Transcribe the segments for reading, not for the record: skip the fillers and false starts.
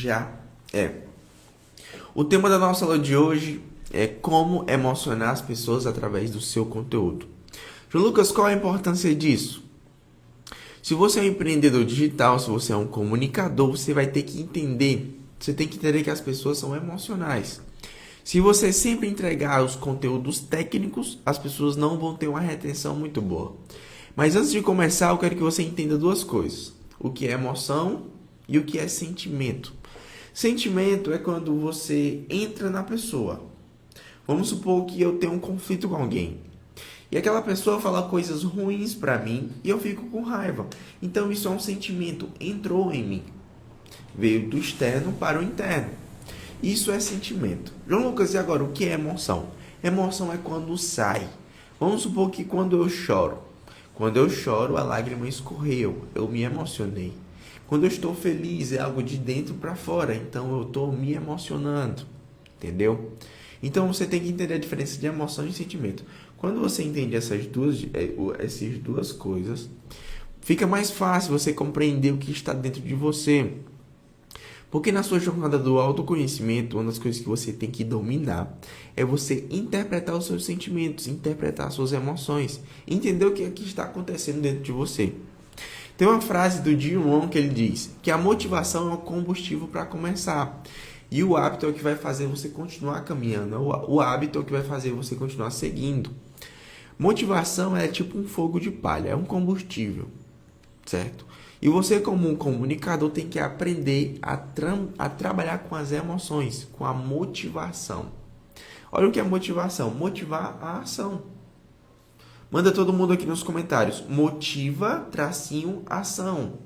já é. O tema da nossa aula de hoje é como emocionar as pessoas através do seu conteúdo. João Lucas, qual a importância disso? Se você é um empreendedor digital, se você é um comunicador, você vai ter que entender, que as pessoas são emocionais. Se você sempre entregar os conteúdos técnicos, as pessoas não vão ter uma retenção muito boa. Mas antes de começar, eu quero que você entenda duas coisas. O que é emoção e o que é sentimento. Sentimento é quando você entra na pessoa. Vamos supor que eu tenho um conflito com alguém. E aquela pessoa fala coisas ruins pra mim e eu fico com raiva. Então isso é um sentimento, entrou em mim. Veio do externo para o interno. Isso é sentimento. João Lucas, e agora o que é emoção? Emoção é quando sai. Vamos supor que quando eu choro. Quando eu choro, a lágrima escorreu. Eu me emocionei. Quando eu estou feliz, é algo de dentro para fora. Então eu estou me emocionando. Entendeu? Então você tem que entender a diferença de emoção e sentimento. Quando você entende essas duas coisas, fica mais fácil você compreender o que está dentro de você. Porque na sua jornada do autoconhecimento, uma das coisas que você tem que dominar é você interpretar os seus sentimentos, interpretar as suas emoções, entender o que está acontecendo dentro de você. Tem uma frase do Jim Rohn que ele diz que a motivação é o combustível para começar. E o hábito é o que vai fazer você continuar caminhando, o hábito é o que vai fazer você continuar seguindo. Motivação é tipo um fogo de palha, é um combustível, certo? E você, como um comunicador, tem que aprender a trabalhar com as emoções, com a motivação. Olha o que é motivação. Motivar a ação. Manda todo mundo aqui nos comentários. Motiva, ação.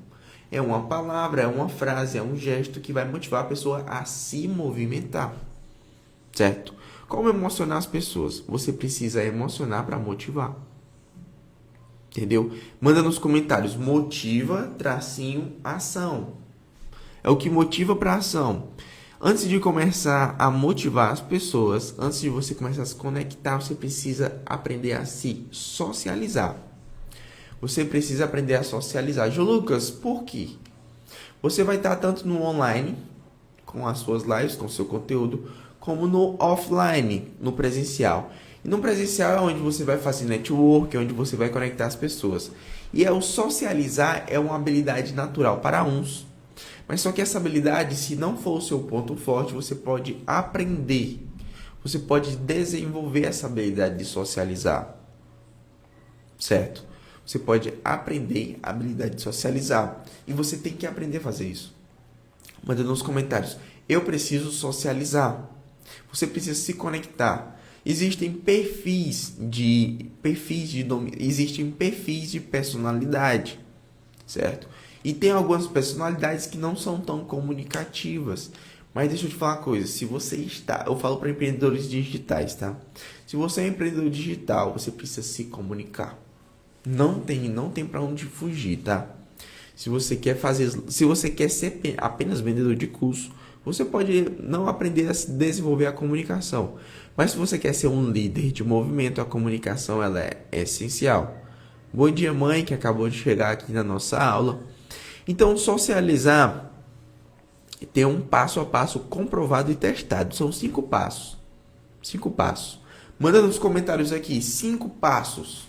É uma palavra, é uma frase, é um gesto que vai motivar a pessoa a se movimentar. Certo? Como emocionar as pessoas? Você precisa emocionar para motivar. Entendeu? Manda nos comentários. Motiva, ação. É o que motiva para ação. Antes de começar a motivar as pessoas, antes de você começar a se conectar, você precisa aprender a se socializar. Você precisa aprender a socializar. João Lucas, por quê? Você vai estar tanto no online, com as suas lives, com o seu conteúdo, como no offline, no presencial. E no presencial é onde você vai fazer network, é onde você vai conectar as pessoas. E o socializar é uma habilidade natural para uns. Mas só que essa habilidade, se não for o seu ponto forte, você pode aprender. Você pode desenvolver essa habilidade de socializar. Certo? Você pode aprender a habilidade de socializar. E você tem que aprender a fazer isso. Manda nos comentários. Eu preciso socializar. Você precisa se conectar. Existem perfis de personalidade, certo? E tem algumas personalidades que não são tão comunicativas. Mas deixa eu te falar uma coisa, eu falo para empreendedores digitais, tá? Se você é um empreendedor digital, você precisa se comunicar. Não tem para onde fugir, tá? Se você quer ser apenas vendedor de curso, você pode não aprender a desenvolver a comunicação. Mas se você quer ser um líder de movimento, a comunicação ela é essencial. Bom dia, mãe, que acabou de chegar aqui na nossa aula. Então, socializar tem um passo a passo comprovado e testado. São 5 passos. 5 passos. Manda nos comentários aqui, 5 passos.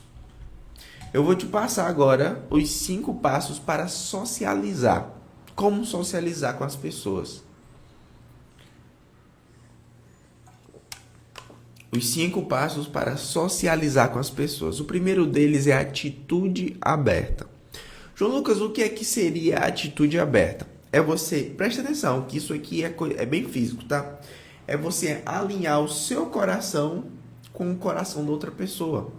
Eu vou te passar agora os 5 passos para socializar. Como socializar com as pessoas. Os 5 passos para socializar com as pessoas. O primeiro deles é a atitude aberta. João Lucas, o que é que seria a atitude aberta? É você, presta atenção, que isso aqui é bem físico, tá? É você alinhar o seu coração com o coração da outra pessoa.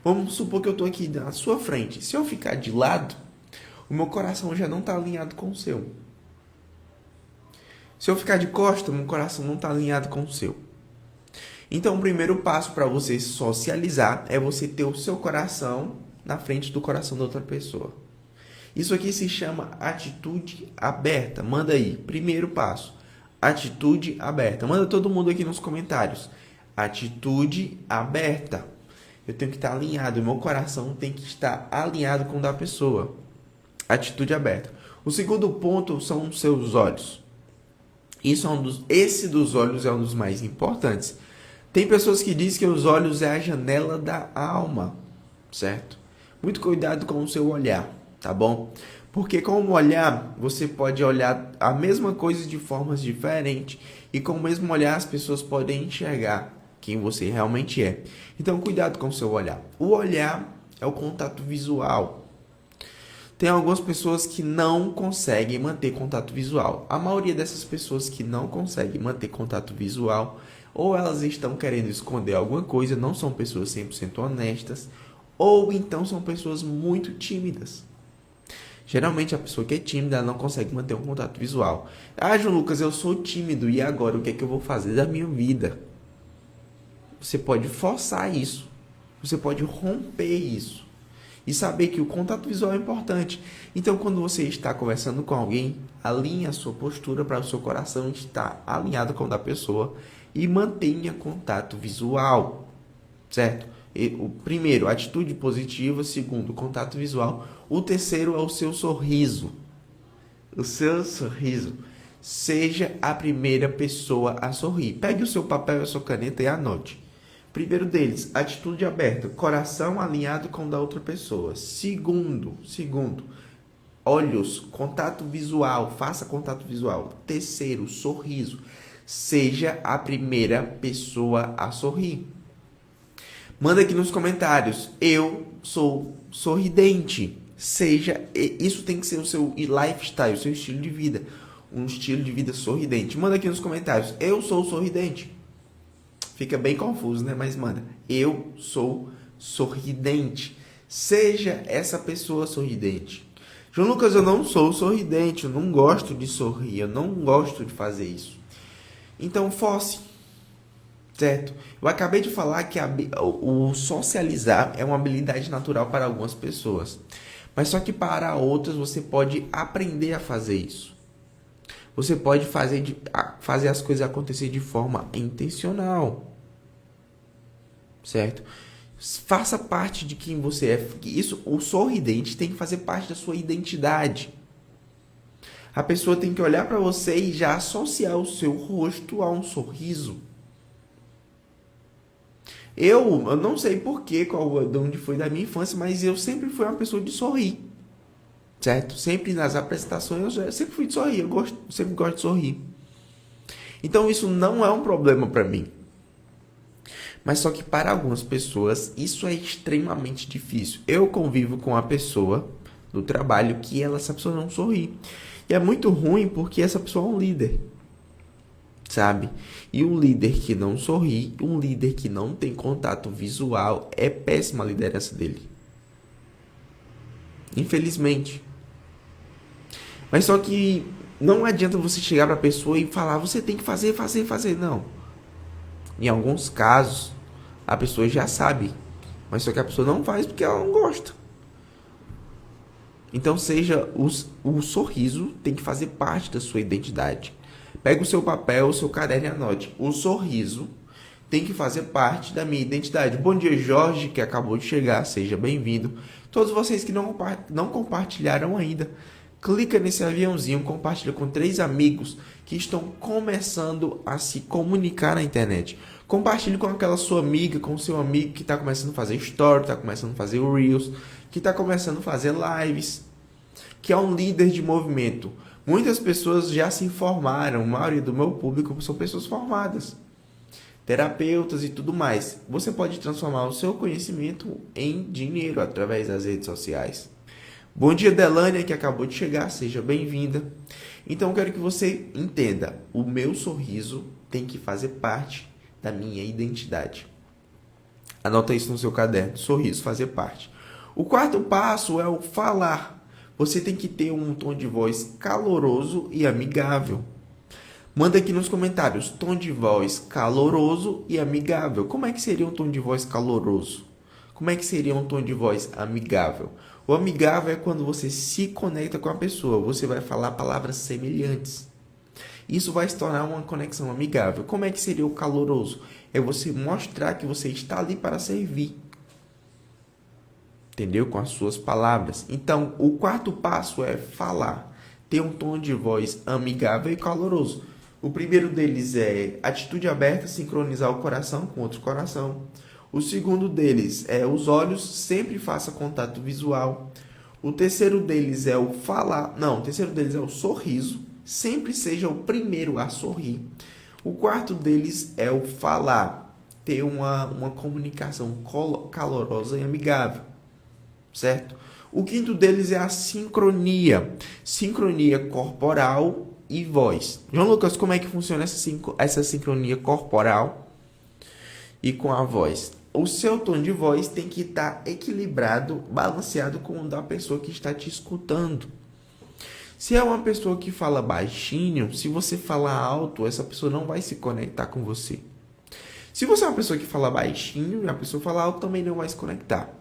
Vamos supor que eu estou aqui na sua frente. Se eu ficar de lado, o meu coração já não está alinhado com o seu. Se eu ficar de costa, o meu coração não está alinhado com o seu. Então, o primeiro passo para você socializar é você ter o seu coração na frente do coração da outra pessoa. Isso aqui se chama atitude aberta. Manda aí, primeiro passo, atitude aberta. Manda todo mundo aqui nos comentários. Atitude aberta. Eu tenho que estar alinhado, meu coração tem que estar alinhado com o da pessoa. Atitude aberta. O segundo ponto são os seus olhos. Esse dos olhos é um dos mais importantes. Tem pessoas que dizem que os olhos é a janela da alma, certo? Muito cuidado com o seu olhar, tá bom? Porque com o olhar, você pode olhar a mesma coisa de formas diferentes. E com o mesmo olhar, as pessoas podem enxergar quem você realmente é. Então, cuidado com o seu olhar. O olhar é o contato visual. Tem algumas pessoas que não conseguem manter contato visual. A maioria dessas pessoas que não conseguem manter contato visual, ou elas estão querendo esconder alguma coisa, não são pessoas 100% honestas, ou então são pessoas muito tímidas. Geralmente a pessoa que é tímida não consegue manter um contato visual. Ah, João Lucas, eu sou tímido e agora o que é que eu vou fazer da minha vida? Você pode forçar isso. Você pode romper isso. E saber que o contato visual é importante. Então, quando você está conversando com alguém, alinhe a sua postura para o seu coração estar alinhado com o da pessoa e mantenha contato visual, certo? O primeiro, atitude positiva. Segundo, contato visual. O terceiro é o seu sorriso. O seu sorriso. Seja a primeira pessoa a sorrir. Pegue o seu papel e a sua caneta e anote. Primeiro deles, atitude aberta, coração alinhado com o da outra pessoa. Segundo, olhos, contato visual, faça contato visual. Terceiro, sorriso, seja a primeira pessoa a sorrir. Manda aqui nos comentários, eu sou sorridente. Isso tem que ser o seu lifestyle, o seu estilo de vida. Um estilo de vida sorridente. Manda aqui nos comentários, eu sou sorridente. Fica bem confuso, né? Mas, mano, eu sou sorridente. Seja essa pessoa sorridente. João Lucas, eu não sou sorridente. Eu não gosto de sorrir. Eu não gosto de fazer isso. Então, force. Certo? Eu acabei de falar que o socializar é uma habilidade natural para algumas pessoas. Mas só que para outras você pode aprender a fazer isso. Você pode fazer as coisas acontecer de forma intencional. Certo? Faça parte de quem você é. O sorridente tem que fazer parte da sua identidade. A pessoa tem que olhar para você e já associar o seu rosto a um sorriso. Eu não sei porquê, de onde foi da minha infância, mas eu sempre fui uma pessoa de sorrir. Certo? Sempre nas apresentações eu sempre fui de sorrir, sempre gosto de sorrir. Então isso não é um problema para mim. Mas só que para algumas pessoas isso é extremamente difícil. Eu convivo com uma pessoa do trabalho que essa pessoa não sorri. E é muito ruim porque essa pessoa é um líder. Sabe? E um líder que não sorri, um líder que não tem contato visual, é péssima a liderança dele. Infelizmente. Mas só que não adianta você chegar para a pessoa e falar, você tem que fazer. Não. Em alguns casos, a pessoa já sabe. Mas só que a pessoa não faz porque ela não gosta. Então, o sorriso tem que fazer parte da sua identidade. Pega o seu papel, o seu caderno e anote. O sorriso tem que fazer parte da minha identidade. Bom dia, Jorge, que acabou de chegar. Seja bem-vindo. Todos vocês que não compartilharam ainda, clica nesse aviãozinho, compartilha com 3 amigos que estão começando a se comunicar na internet. Compartilhe com aquela sua amiga, com o seu amigo que está começando a fazer story, está começando a fazer Reels, que está começando a fazer lives, que é um líder de movimento. Muitas pessoas já se formaram, a maioria do meu público são pessoas formadas, terapeutas e tudo mais. Você pode transformar o seu conhecimento em dinheiro através das redes sociais. Bom dia, Delânia, que acabou de chegar, seja bem-vinda. Então, eu quero que você entenda, o meu sorriso tem que fazer parte da minha identidade. Anota isso no seu caderno, sorriso fazer parte. O quarto passo é o falar. Você tem que ter um tom de voz caloroso e amigável. Manda aqui nos comentários, tom de voz caloroso e amigável. Como é que seria um tom de voz caloroso? Como é que seria um tom de voz amigável? O amigável é quando você se conecta com a pessoa. Você vai falar palavras semelhantes. Isso vai se tornar uma conexão amigável. Como é que seria o caloroso? É você mostrar que você está ali para servir. Entendeu? Com as suas palavras. Então, o quarto passo é falar. Ter um tom de voz amigável e caloroso. O primeiro deles é atitude aberta, sincronizar o coração com outro coração. O segundo deles é os olhos, sempre faça contato visual. O terceiro deles é o falar, não, o terceiro deles é o sorriso, sempre seja o primeiro a sorrir. O quarto deles é o falar, ter uma comunicação calorosa e amigável, certo? O quinto deles é a sincronia corporal e voz. João Lucas, como é que funciona essa sincronia corporal e com a voz? O seu tom de voz tem que estar equilibrado, balanceado com o da pessoa que está te escutando. Se é uma pessoa que fala baixinho, se você falar alto, essa pessoa não vai se conectar com você. Se você é uma pessoa que fala baixinho e a pessoa fala alto, também não vai se conectar.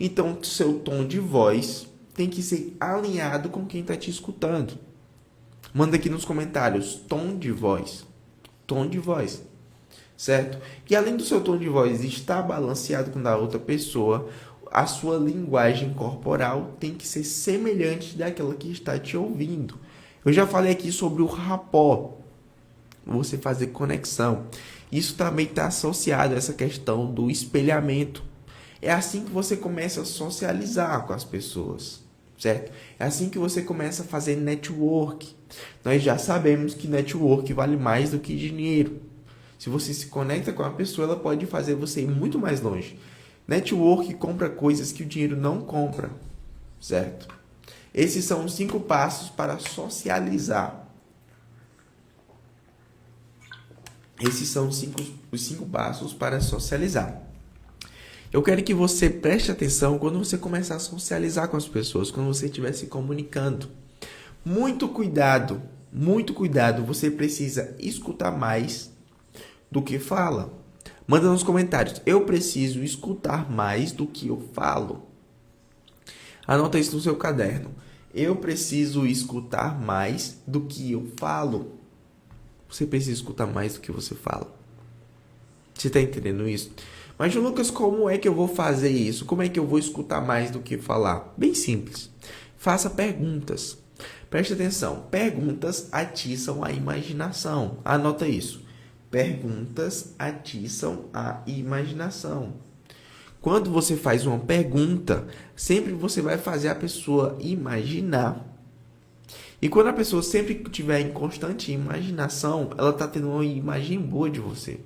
Então, seu tom de voz tem que ser alinhado com quem está te escutando. Manda aqui nos comentários, tom de voz. Tom de voz. Certo? E além do seu tom de voz estar balanceado com o da outra pessoa, a sua linguagem corporal tem que ser semelhante daquela que está te ouvindo. Eu já falei aqui sobre o rapport, você fazer conexão. Isso também está associado a essa questão do espelhamento. É assim que você começa a socializar com as pessoas, certo? É assim que você começa a fazer network. Nós já sabemos que network vale mais do que dinheiro. Se você se conecta com a pessoa, ela pode fazer você ir muito mais longe. Network compra coisas que o dinheiro não compra, certo? Esses são os 5 passos para socializar. Esses são os 5 passos para socializar. Eu quero que você preste atenção quando você começar a socializar com as pessoas, quando você estiver se comunicando. Muito cuidado, você precisa escutar mais do que fala. Manda nos comentários, eu preciso escutar mais do que eu falo. Anota isso no seu caderno. Eu preciso escutar mais do que eu falo. Você precisa escutar mais do que você fala. Você está entendendo isso? Mas, Lucas, como é que eu vou fazer isso? Como é que eu vou escutar mais do que falar? Bem simples. Faça perguntas. Preste atenção. Perguntas atiçam a imaginação. Anota isso. Perguntas atiçam a imaginação. Quando você faz uma pergunta, sempre você vai fazer a pessoa imaginar. E quando a pessoa sempre estiver em constante imaginação, ela está tendo uma imagem boa de você.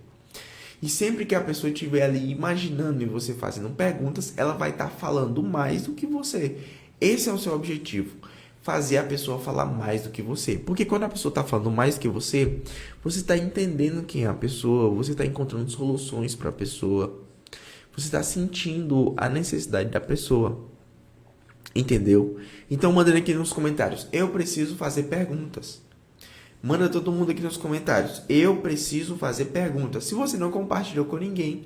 E sempre que a pessoa estiver ali imaginando e você fazendo perguntas, ela vai estar falando mais do que você. Esse é o seu objetivo. Fazer a pessoa falar mais do que você. Porque quando a pessoa está falando mais do que você está entendendo quem é a pessoa, você está encontrando soluções para a pessoa, você está sentindo a necessidade da pessoa. Entendeu? Então manda aqui nos comentários. Eu preciso fazer perguntas. Manda todo mundo aqui nos comentários. Eu preciso fazer perguntas. Se você não compartilhou com ninguém,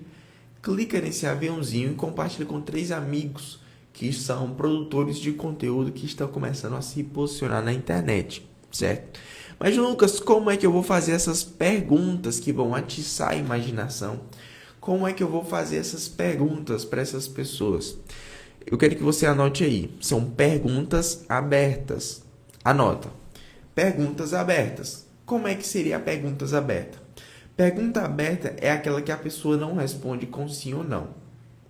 clica nesse aviãozinho e compartilha com 3 amigos que são produtores de conteúdo que estão começando a se posicionar na internet, certo? Mas, Lucas, como é que eu vou fazer essas perguntas que vão atiçar a imaginação? Como é que eu vou fazer essas perguntas para essas pessoas? Eu quero que você anote aí. São perguntas abertas. Anota. Perguntas abertas. Como é que seria a perguntas aberta? Pergunta aberta é aquela que a pessoa não responde com sim ou não,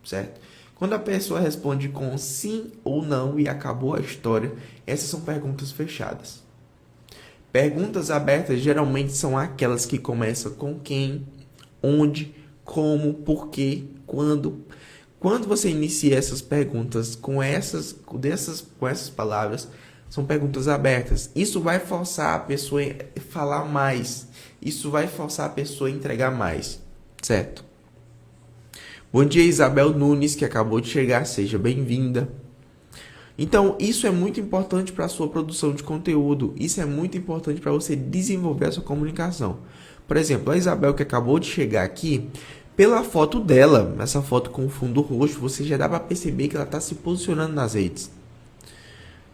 certo? Quando a pessoa responde com sim ou não e acabou a história, essas são perguntas fechadas. Perguntas abertas geralmente são aquelas que começam com quem, onde, como, porquê, quando. Quando você inicia essas perguntas com essas palavras, são perguntas abertas. Isso vai forçar a pessoa a falar mais. Isso vai forçar a pessoa a entregar mais, certo? Bom dia, Isabel Nunes, que acabou de chegar. Seja bem-vinda. Então, isso é muito importante para a sua produção de conteúdo. Isso é muito importante para você desenvolver a sua comunicação. Por exemplo, a Isabel, que acabou de chegar aqui, pela foto dela, essa foto com fundo roxo, você já dá para perceber que ela está se posicionando nas redes.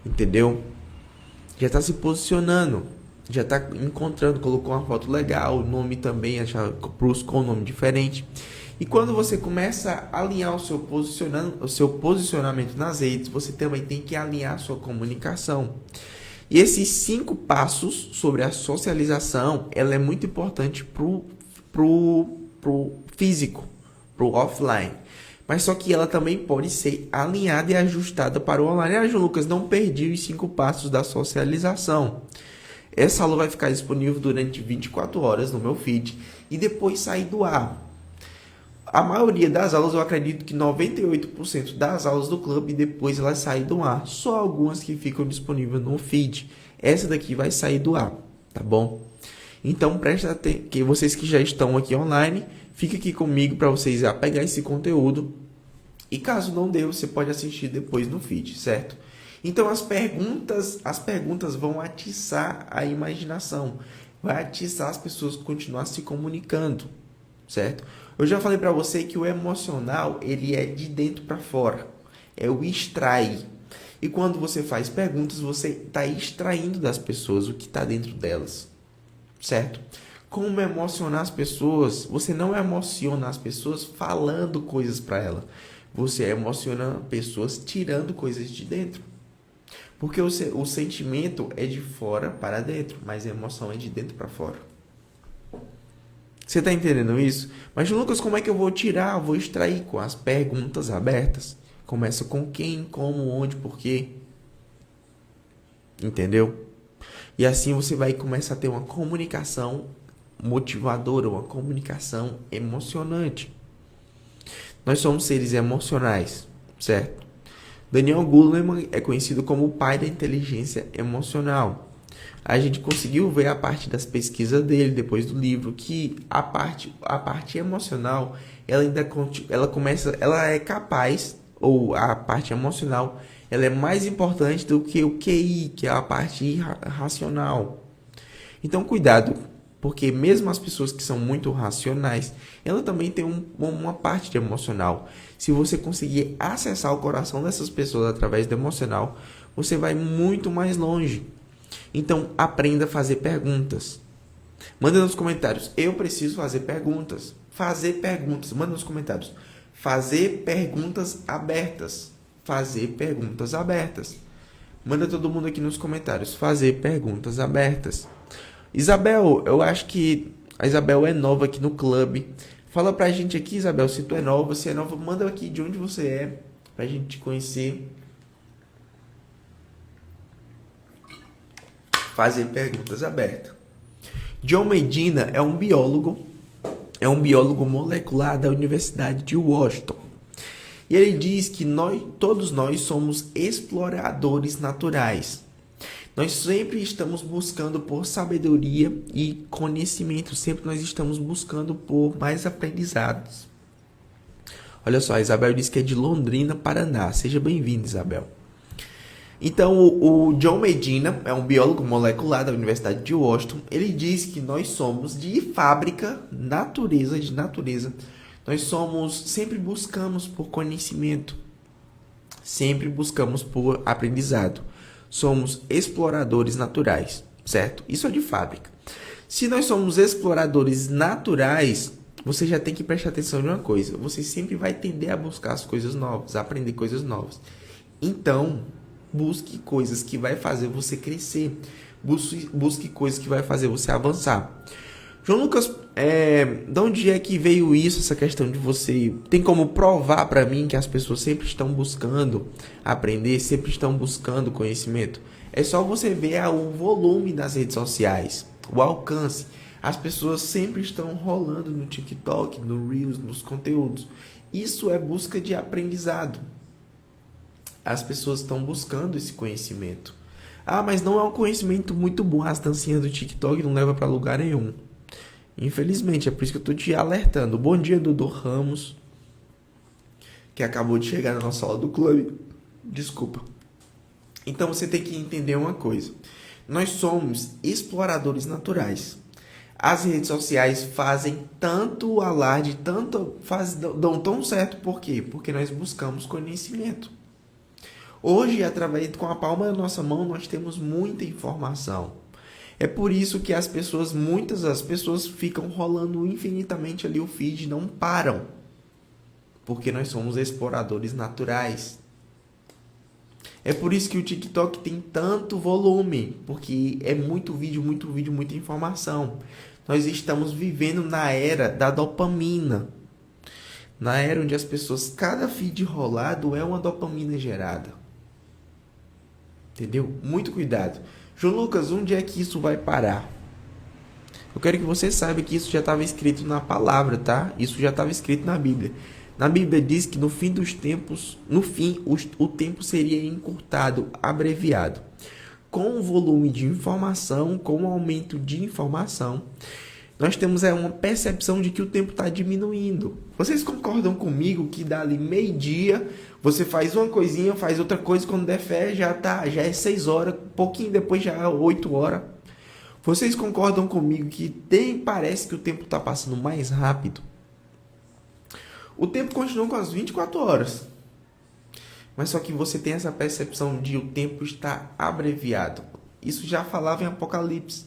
Entendeu? Já está se posicionando. Já está encontrando, colocou uma foto legal, o nome também, com um nome diferente. E quando você começa a alinhar o seu posicionamento nas redes, você também tem que alinhar a sua comunicação. E esses 5 passos sobre a socialização, ela é muito importante pro físico, pro offline. Mas só que ela também pode ser alinhada e ajustada para o online. Ah, João Lucas, não perdi os 5 passos da socialização. Essa aula vai ficar disponível durante 24 horas no meu feed e depois sair do ar. A maioria das aulas, eu acredito que 98% das aulas do clube, depois elas saem do ar. Só algumas que ficam disponíveis no feed. Essa daqui vai sair do ar, tá bom? Então, presta atenção, que vocês que já estão aqui online, fica aqui comigo para vocês já pegar esse conteúdo. E caso não dê, você pode assistir depois no feed, certo? Então, as perguntas vão atiçar a imaginação. Vai atiçar as pessoas a continuar se comunicando, certo? Eu já falei para você que o emocional, ele é de dentro para fora. É o extrair. E quando você faz perguntas, você está extraindo das pessoas o que está dentro delas, certo? Como emocionar as pessoas? Você não emociona as pessoas falando coisas para elas. Você emociona pessoas tirando coisas de dentro. Porque o sentimento é de fora para dentro, mas a emoção é de dentro para fora. Você está entendendo isso? Mas, Lucas, como é que eu vou tirar? Eu vou extrair com as perguntas abertas. Começa com quem, como, onde, por quê. Entendeu? E assim você vai começar a ter uma comunicação motivadora, uma comunicação emocionante. Nós somos seres emocionais, certo? Daniel Goleman é conhecido como o pai da inteligência emocional. A gente conseguiu ver a parte das pesquisas dele, depois do livro, que a parte emocional, ela é capaz, ou a parte emocional, ela é mais importante do que o QI, que é a parte racional. Então, cuidado, porque mesmo as pessoas que são muito racionais, ela também tem uma parte de emocional. Se você conseguir acessar o coração dessas pessoas através do emocional, você vai muito mais longe. Então, aprenda a fazer perguntas. Manda nos comentários. Eu preciso fazer perguntas. Fazer perguntas. Manda nos comentários. Fazer perguntas abertas. Fazer perguntas abertas. Manda todo mundo aqui nos comentários. Fazer perguntas abertas. Isabel, eu acho que a Isabel é nova aqui no clube. Fala pra gente aqui, Isabel, se tu é nova, se é nova, manda aqui de onde você é, pra gente te conhecer. Fazer perguntas abertas. John Medina é um biólogo molecular da Universidade de Washington. E ele diz que todos nós somos exploradores naturais. Nós sempre estamos buscando por sabedoria e conhecimento. Sempre nós estamos buscando por mais aprendizados. Olha só, a Isabel diz que é de Londrina, Paraná. Seja bem-vinda, Isabel. Então, o John Medina é um biólogo molecular da Universidade de Washington. Ele diz que nós somos de fábrica, de natureza. Sempre buscamos por conhecimento. Sempre buscamos por aprendizado. Somos exploradores naturais, certo? Isso é de fábrica. Se nós somos exploradores naturais, você já tem que prestar atenção em uma coisa. Você sempre vai tender a buscar as coisas novas, a aprender coisas novas. Então, busque coisas que vai fazer você crescer. Busque coisas que vai fazer você avançar. João Lucas, de onde é que veio isso, essa questão de você... Tem como provar para mim que as pessoas sempre estão buscando aprender, sempre estão buscando conhecimento? É só você ver o volume das redes sociais, o alcance. As pessoas sempre estão rolando no TikTok, no Reels, nos conteúdos. Isso é busca de aprendizado. As pessoas estão buscando esse conhecimento. Ah, mas não é um conhecimento muito bom. As dancinhas do TikTok não levam para lugar nenhum. Infelizmente, é por isso que eu estou te alertando. Bom dia, Dudu Ramos, que acabou de chegar na nossa aula do clube. Desculpa. Então, você tem que entender uma coisa. Nós somos exploradores naturais. As redes sociais fazem tanto alarde, dão tão certo. Por quê? Porque nós buscamos conhecimento. Hoje, com a palma da nossa mão, nós temos muita informação. É por isso que muitas das pessoas ficam rolando infinitamente ali o feed e não param. Porque nós somos exploradores naturais. É por isso que o TikTok tem tanto volume, porque é muito vídeo, muita informação. Nós estamos vivendo na era da dopamina. Na era onde as pessoas, cada feed rolado é uma dopamina gerada. Entendeu? Muito cuidado. João Lucas, onde é que isso vai parar? Eu quero que você saiba que isso já estava escrito na palavra, tá? Isso já estava escrito na Bíblia. Na Bíblia diz que no fim dos tempos, o tempo seria encurtado, abreviado. Com o volume de informação, com o aumento de informação, nós temos uma percepção de que o tempo está diminuindo. Vocês concordam comigo que dali meio-dia, você faz uma coisinha, faz outra coisa, quando der fé já é 6 horas, pouquinho depois já é 8 horas. Vocês concordam comigo que parece que o tempo está passando mais rápido? O tempo continua com as 24 horas. Mas só que você tem essa percepção de o tempo estar abreviado. Isso já falava em Apocalipse.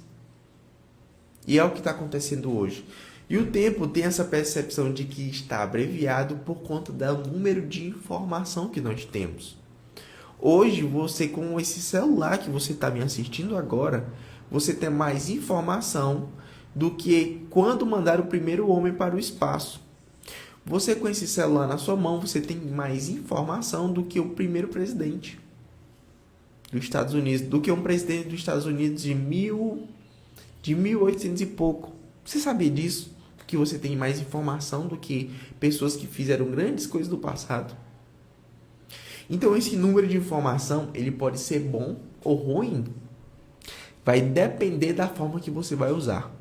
E é o que está acontecendo hoje. E o tempo tem essa percepção de que está abreviado por conta do número de informação que nós temos. Hoje, você com esse celular que você está me assistindo agora, você tem mais informação do que quando mandaram o primeiro homem para o espaço. Você com esse celular na sua mão, você tem mais informação do que o primeiro presidente dos Estados Unidos, do que um presidente dos Estados Unidos de 1800 e pouco. Você sabia disso? Que você tem mais informação do que pessoas que fizeram grandes coisas do passado. Então esse número de informação, ele pode ser bom ou ruim. Vai depender da forma que você vai usar.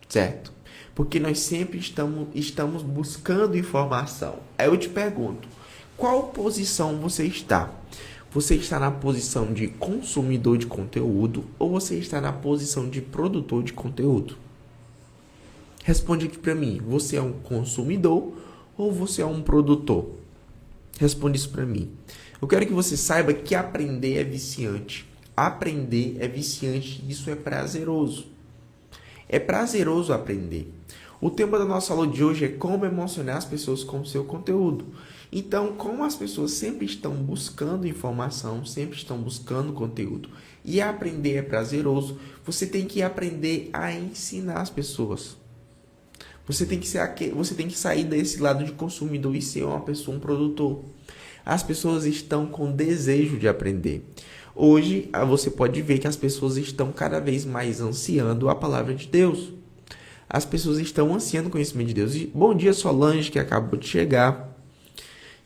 Certo? Porque nós sempre estamos buscando informação. Aí eu te pergunto, qual posição você está? Você está na posição de consumidor de conteúdo ou você está na posição de produtor de conteúdo? Responde aqui para mim, você é um consumidor ou você é um produtor? Responde isso para mim. Eu quero que você saiba que aprender é viciante. Aprender é viciante e isso é prazeroso. É prazeroso aprender. O tema da nossa aula de hoje é como emocionar as pessoas com o seu conteúdo. Então, como as pessoas sempre estão buscando informação, sempre estão buscando conteúdo, e aprender é prazeroso, você tem que aprender a ensinar as pessoas. Você tem que sair desse lado de consumidor e ser uma pessoa, um produtor. As pessoas estão com desejo de aprender. Hoje, você pode ver que as pessoas estão cada vez mais ansiando a palavra de Deus. As pessoas estão ansiando o conhecimento de Deus. E, bom dia, Solange, que acabou de chegar.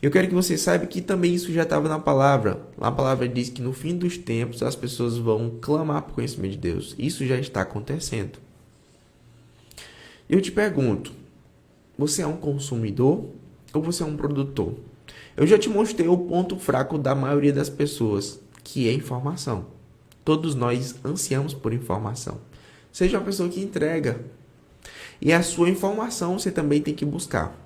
Eu quero que você saiba que também isso já estava na palavra. A palavra diz que no fim dos tempos as pessoas vão clamar por conhecimento de Deus. Isso já está acontecendo. Eu te pergunto, você é um consumidor ou você é um produtor? Eu já te mostrei o ponto fraco da maioria das pessoas, que é informação. Todos nós ansiamos por informação. Seja uma pessoa que entrega. E a sua informação você também tem que buscar.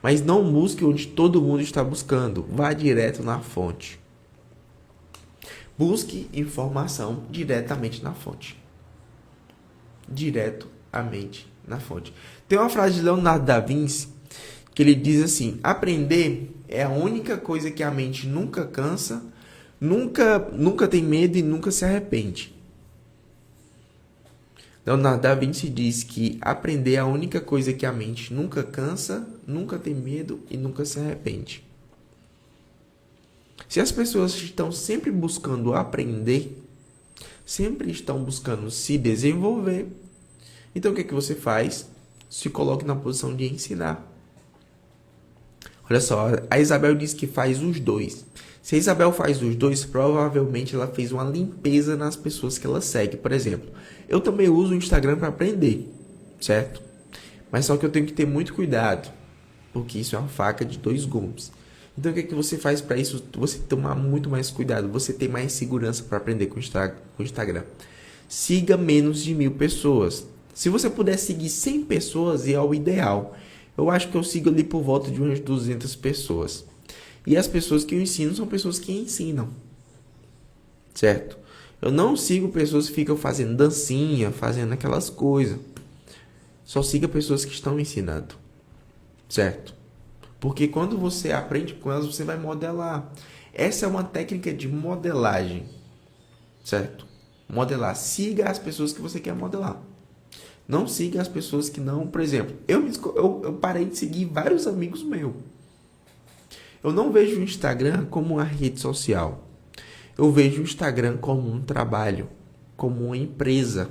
Mas não busque onde todo mundo está buscando. Vá direto na fonte. Busque informação diretamente na fonte. Diretamente na fonte. Tem uma frase de Leonardo da Vinci que ele diz assim: aprender é a única coisa que a mente nunca cansa, nunca tem medo e nunca se arrepende. Leonardo da Vinci diz que aprender é a única coisa que a mente nunca cansa, nunca tem medo e nunca se arrepende. Se as pessoas estão sempre buscando aprender, sempre estão buscando se desenvolver, então o que você faz? Se coloque na posição de ensinar. Olha só, a Isabel diz que faz os dois. Se a Isabel faz os dois, provavelmente ela fez uma limpeza nas pessoas que ela segue. Por exemplo, eu também uso o Instagram para aprender, certo? Mas só que eu tenho que ter muito cuidado, porque isso é uma faca de 2 gumes. Então o que você faz para isso? Você tomar muito mais cuidado, você ter mais segurança para aprender com o Instagram. Siga menos de 1000 pessoas. Se você puder seguir 100 pessoas, é o ideal. Eu acho que eu sigo ali por volta de umas 200 pessoas. E as pessoas que eu ensino são pessoas que ensinam. Certo? Eu não sigo pessoas que ficam fazendo dancinha, fazendo aquelas coisas. Só siga pessoas que estão ensinando. Certo? Porque quando você aprende com elas, você vai modelar. Essa é uma técnica de modelagem, certo? Modelar. Siga as pessoas que você quer modelar. Não siga as pessoas que não... Por exemplo, eu parei de seguir vários amigos meus. Eu não vejo o Instagram como uma rede social. Eu vejo o Instagram como um trabalho, como uma empresa.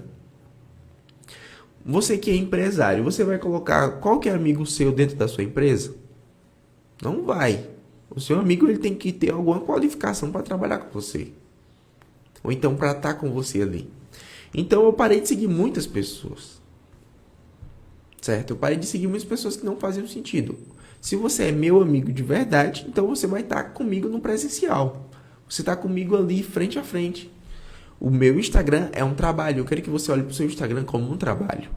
Você que é empresário, você vai colocar qualquer amigo seu dentro da sua empresa? Não vai. O seu amigo ele tem que ter alguma qualificação para trabalhar com você. Ou então para estar com você ali. Então eu parei de seguir muitas pessoas. Certo? Eu parei de seguir muitas pessoas que não faziam sentido. Se você é meu amigo de verdade, então você vai estar comigo no presencial. Você está comigo ali frente a frente. O meu Instagram é um trabalho. Eu quero que você olhe para o seu Instagram como um trabalho.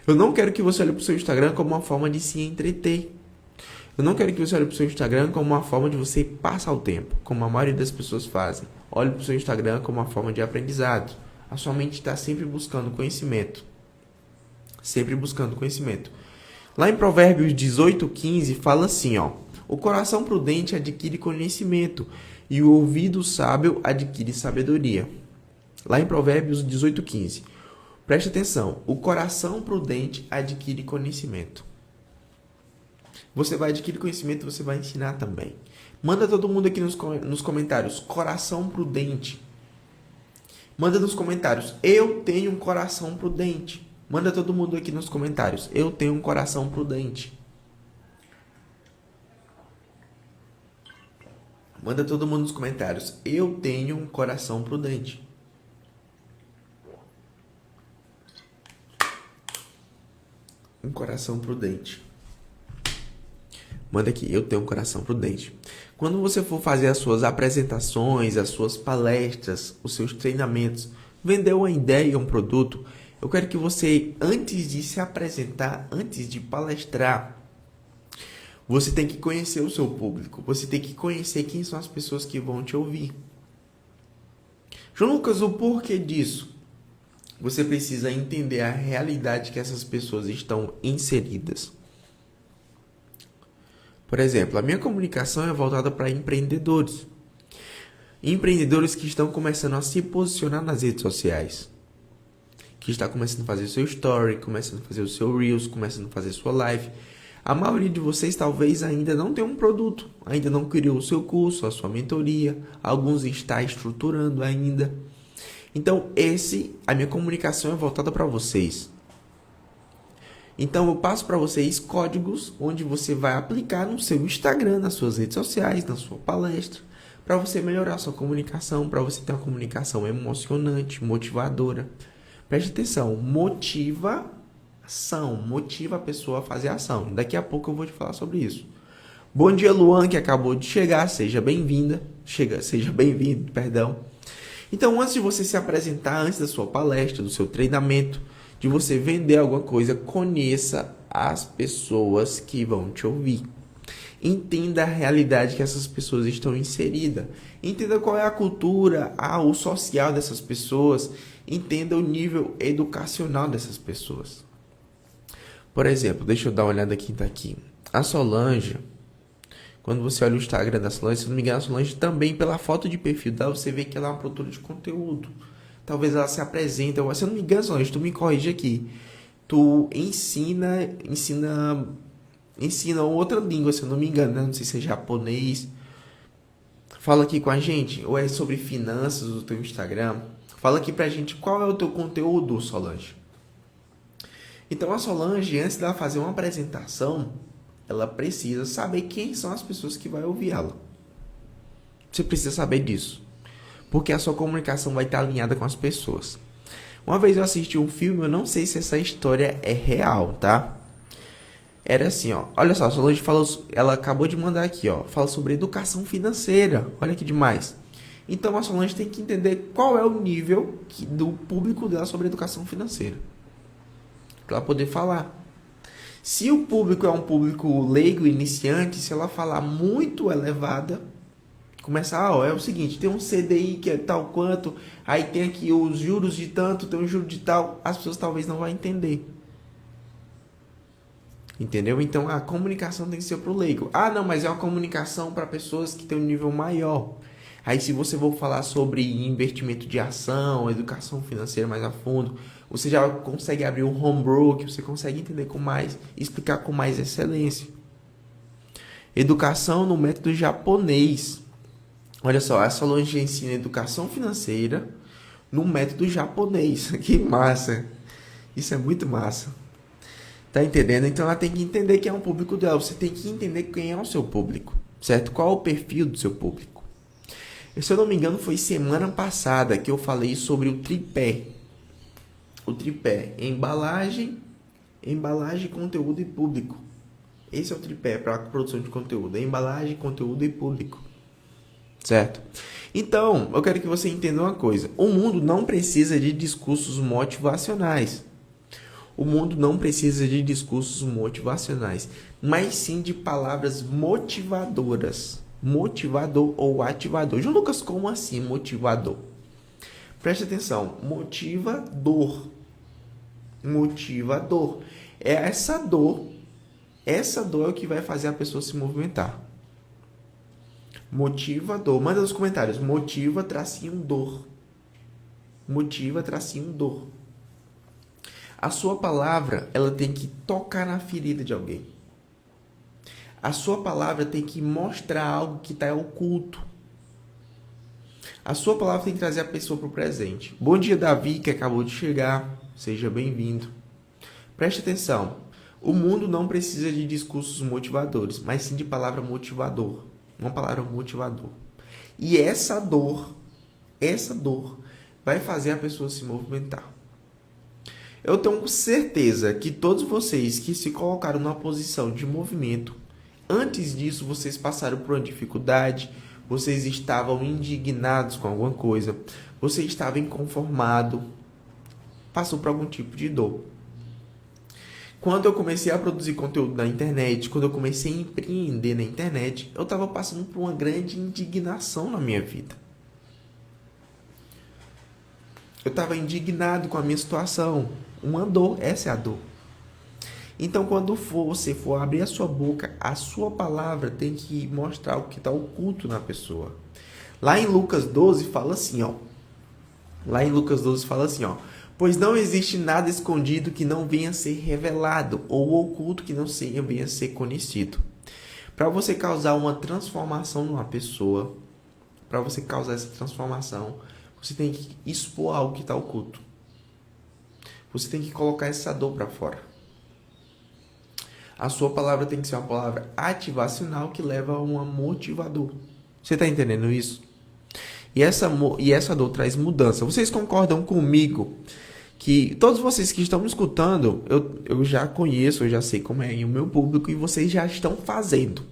Eu não quero que você olhe para o seu Instagram como uma forma de se entreter. Eu não quero que você olhe para o seu Instagram como uma forma de você passar o tempo, como a maioria das pessoas fazem. Olhe para o seu Instagram como uma forma de aprendizado. A sua mente está sempre buscando conhecimento. Sempre buscando conhecimento. Lá em Provérbios 18:15 fala assim, ó: o coração prudente adquire conhecimento e o ouvido sábio adquire sabedoria. Lá em Provérbios 18:15. Preste atenção. O coração prudente adquire conhecimento. Você vai adquirir conhecimento, você vai ensinar também. Manda todo mundo aqui nos comentários. Coração prudente. Manda nos comentários. Eu tenho um coração prudente. Manda todo mundo aqui nos comentários. Eu tenho um coração prudente. Manda todo mundo nos comentários. Eu tenho um coração prudente. Um coração prudente. Manda aqui. Eu tenho um coração prudente. Quando você for fazer as suas apresentações, as suas palestras, os seus treinamentos, vender uma ideia, um produto, eu quero que você, antes de se apresentar, antes de palestrar, você tem que conhecer o seu público. Você tem que conhecer quem são as pessoas que vão te ouvir. João Lucas, o porquê disso? Você precisa entender a realidade que essas pessoas estão inseridas. Por exemplo, a minha comunicação é voltada para empreendedores. Empreendedores que estão começando a se posicionar nas redes sociais. Que está começando a fazer o seu story, começando a fazer o seu reels, começando a fazer a sua live. A maioria de vocês talvez ainda não tenha um produto, ainda não criou o seu curso, a sua mentoria, alguns está estruturando ainda. Então, a minha comunicação é voltada para vocês. Então, eu passo para vocês códigos onde você vai aplicar no seu Instagram, nas suas redes sociais, na sua palestra, para você melhorar a sua comunicação, para você ter uma comunicação emocionante, motivadora. Preste atenção, motiva a pessoa a fazer ação. Daqui a pouco eu vou te falar sobre isso. Bom dia, Luan, que acabou de chegar, seja bem-vinda, seja bem-vindo, perdão. Então, antes de você se apresentar, antes da sua palestra, do seu treinamento, de você vender alguma coisa, conheça as pessoas que vão te ouvir. Entenda a realidade que essas pessoas estão inseridas. Entenda qual é a cultura, o social dessas pessoas. Entenda o nível educacional dessas pessoas. Por exemplo, deixa eu dar uma olhada aqui, tá aqui. A Solange, quando você olha o Instagram da Solange, se não me engano, a Solange também, pela foto de perfil dela, você vê que ela é uma produtora de conteúdo. Talvez ela se apresente. Se eu não me engano, Solange, tu me corrige aqui. Tu ensina outra língua, se eu não me engano, né? Não sei se é japonês. Fala aqui com a gente, ou é sobre finanças do teu Instagram. Fala aqui pra gente qual é o teu conteúdo, Solange. Então a Solange, antes dela fazer uma apresentação, ela precisa saber quem são as pessoas que vão ouvir ela. Você precisa saber disso. Porque a sua comunicação vai estar alinhada com as pessoas. Uma vez eu assisti um filme, eu não sei se essa história é real, tá? Era assim, ó. Olha só, a Solange falou, ela acabou de mandar aqui, ó. Fala sobre educação financeira. Olha que demais. Então a Solange tem que entender qual é o nível do público dela sobre educação financeira. Para ela poder falar. Se o público é um público leigo, iniciante, se ela falar muito elevada, começa, é o seguinte, tem um CDI que é tal quanto, aí tem aqui os juros de tanto, tem um juro de tal, as pessoas talvez não vão entender. Entendeu? Então a comunicação tem que ser para o leigo. Ah, não, mas é uma comunicação para pessoas que têm um nível maior. Aí se você for falar sobre investimento de ação, educação financeira mais a fundo, você já consegue abrir um home broker, você consegue entender com mais, explicar com mais excelência. Educação no método japonês. Olha só, essa loja ensina educação financeira no método japonês. Que massa! Isso é muito massa. Tá entendendo? Então ela tem que entender quem é o público dela. Você tem que entender quem é o seu público, certo? Qual é o perfil do seu público. Se eu não me engano, foi semana passada que eu falei sobre o tripé. O tripé: embalagem, conteúdo e público. Esse é o tripé para a produção de conteúdo: embalagem, conteúdo e público. Certo? Então, eu quero que você entenda uma coisa. O mundo não precisa de discursos motivacionais. O mundo não precisa de discursos motivacionais, mas sim de palavras motivadoras. Motivador ou ativador. João Lucas, como assim motivador? Preste atenção. Motivador. Motivador. É essa dor. Essa dor é o que vai fazer a pessoa se movimentar. Motivador. Manda nos comentários. Motiva, tracinho, dor. Motiva, tracinho, dor. A sua palavra, ela tem que tocar na ferida de alguém. A sua palavra tem que mostrar algo que está oculto. A sua palavra tem que trazer a pessoa para o presente. Bom dia, Davi, que acabou de chegar. Seja bem-vindo. Preste atenção. O mundo não precisa de discursos motivadores, mas sim de palavra motivador. Uma palavra motivador. E essa dor vai fazer a pessoa se movimentar. Eu tenho certeza que todos vocês que se colocaram numa posição de movimento, antes disso vocês passaram por uma dificuldade, vocês estavam indignados com alguma coisa, você estava inconformado, passou por algum tipo de dor. Quando eu comecei a produzir conteúdo na internet, quando eu comecei a empreender na internet, eu estava passando por uma grande indignação na minha vida. Eu estava indignado com a minha situação. Uma dor, essa é a dor. Então, quando você for abrir a sua boca, a sua palavra tem que mostrar o que está oculto na pessoa. Lá em Lucas 12 fala assim, ó. Pois não existe nada escondido que não venha a ser revelado, ou oculto que não venha a ser conhecido. Para você causar uma transformação numa pessoa, para você causar essa transformação, você tem que expor algo que está oculto. Você tem que colocar essa dor para fora. A sua palavra tem que ser uma palavra ativacional que leva a um motivador. Você está entendendo isso? E essa dor traz mudança. Vocês concordam comigo que todos vocês que estão me escutando, eu já conheço, eu já sei como é o meu público e vocês já estão fazendo,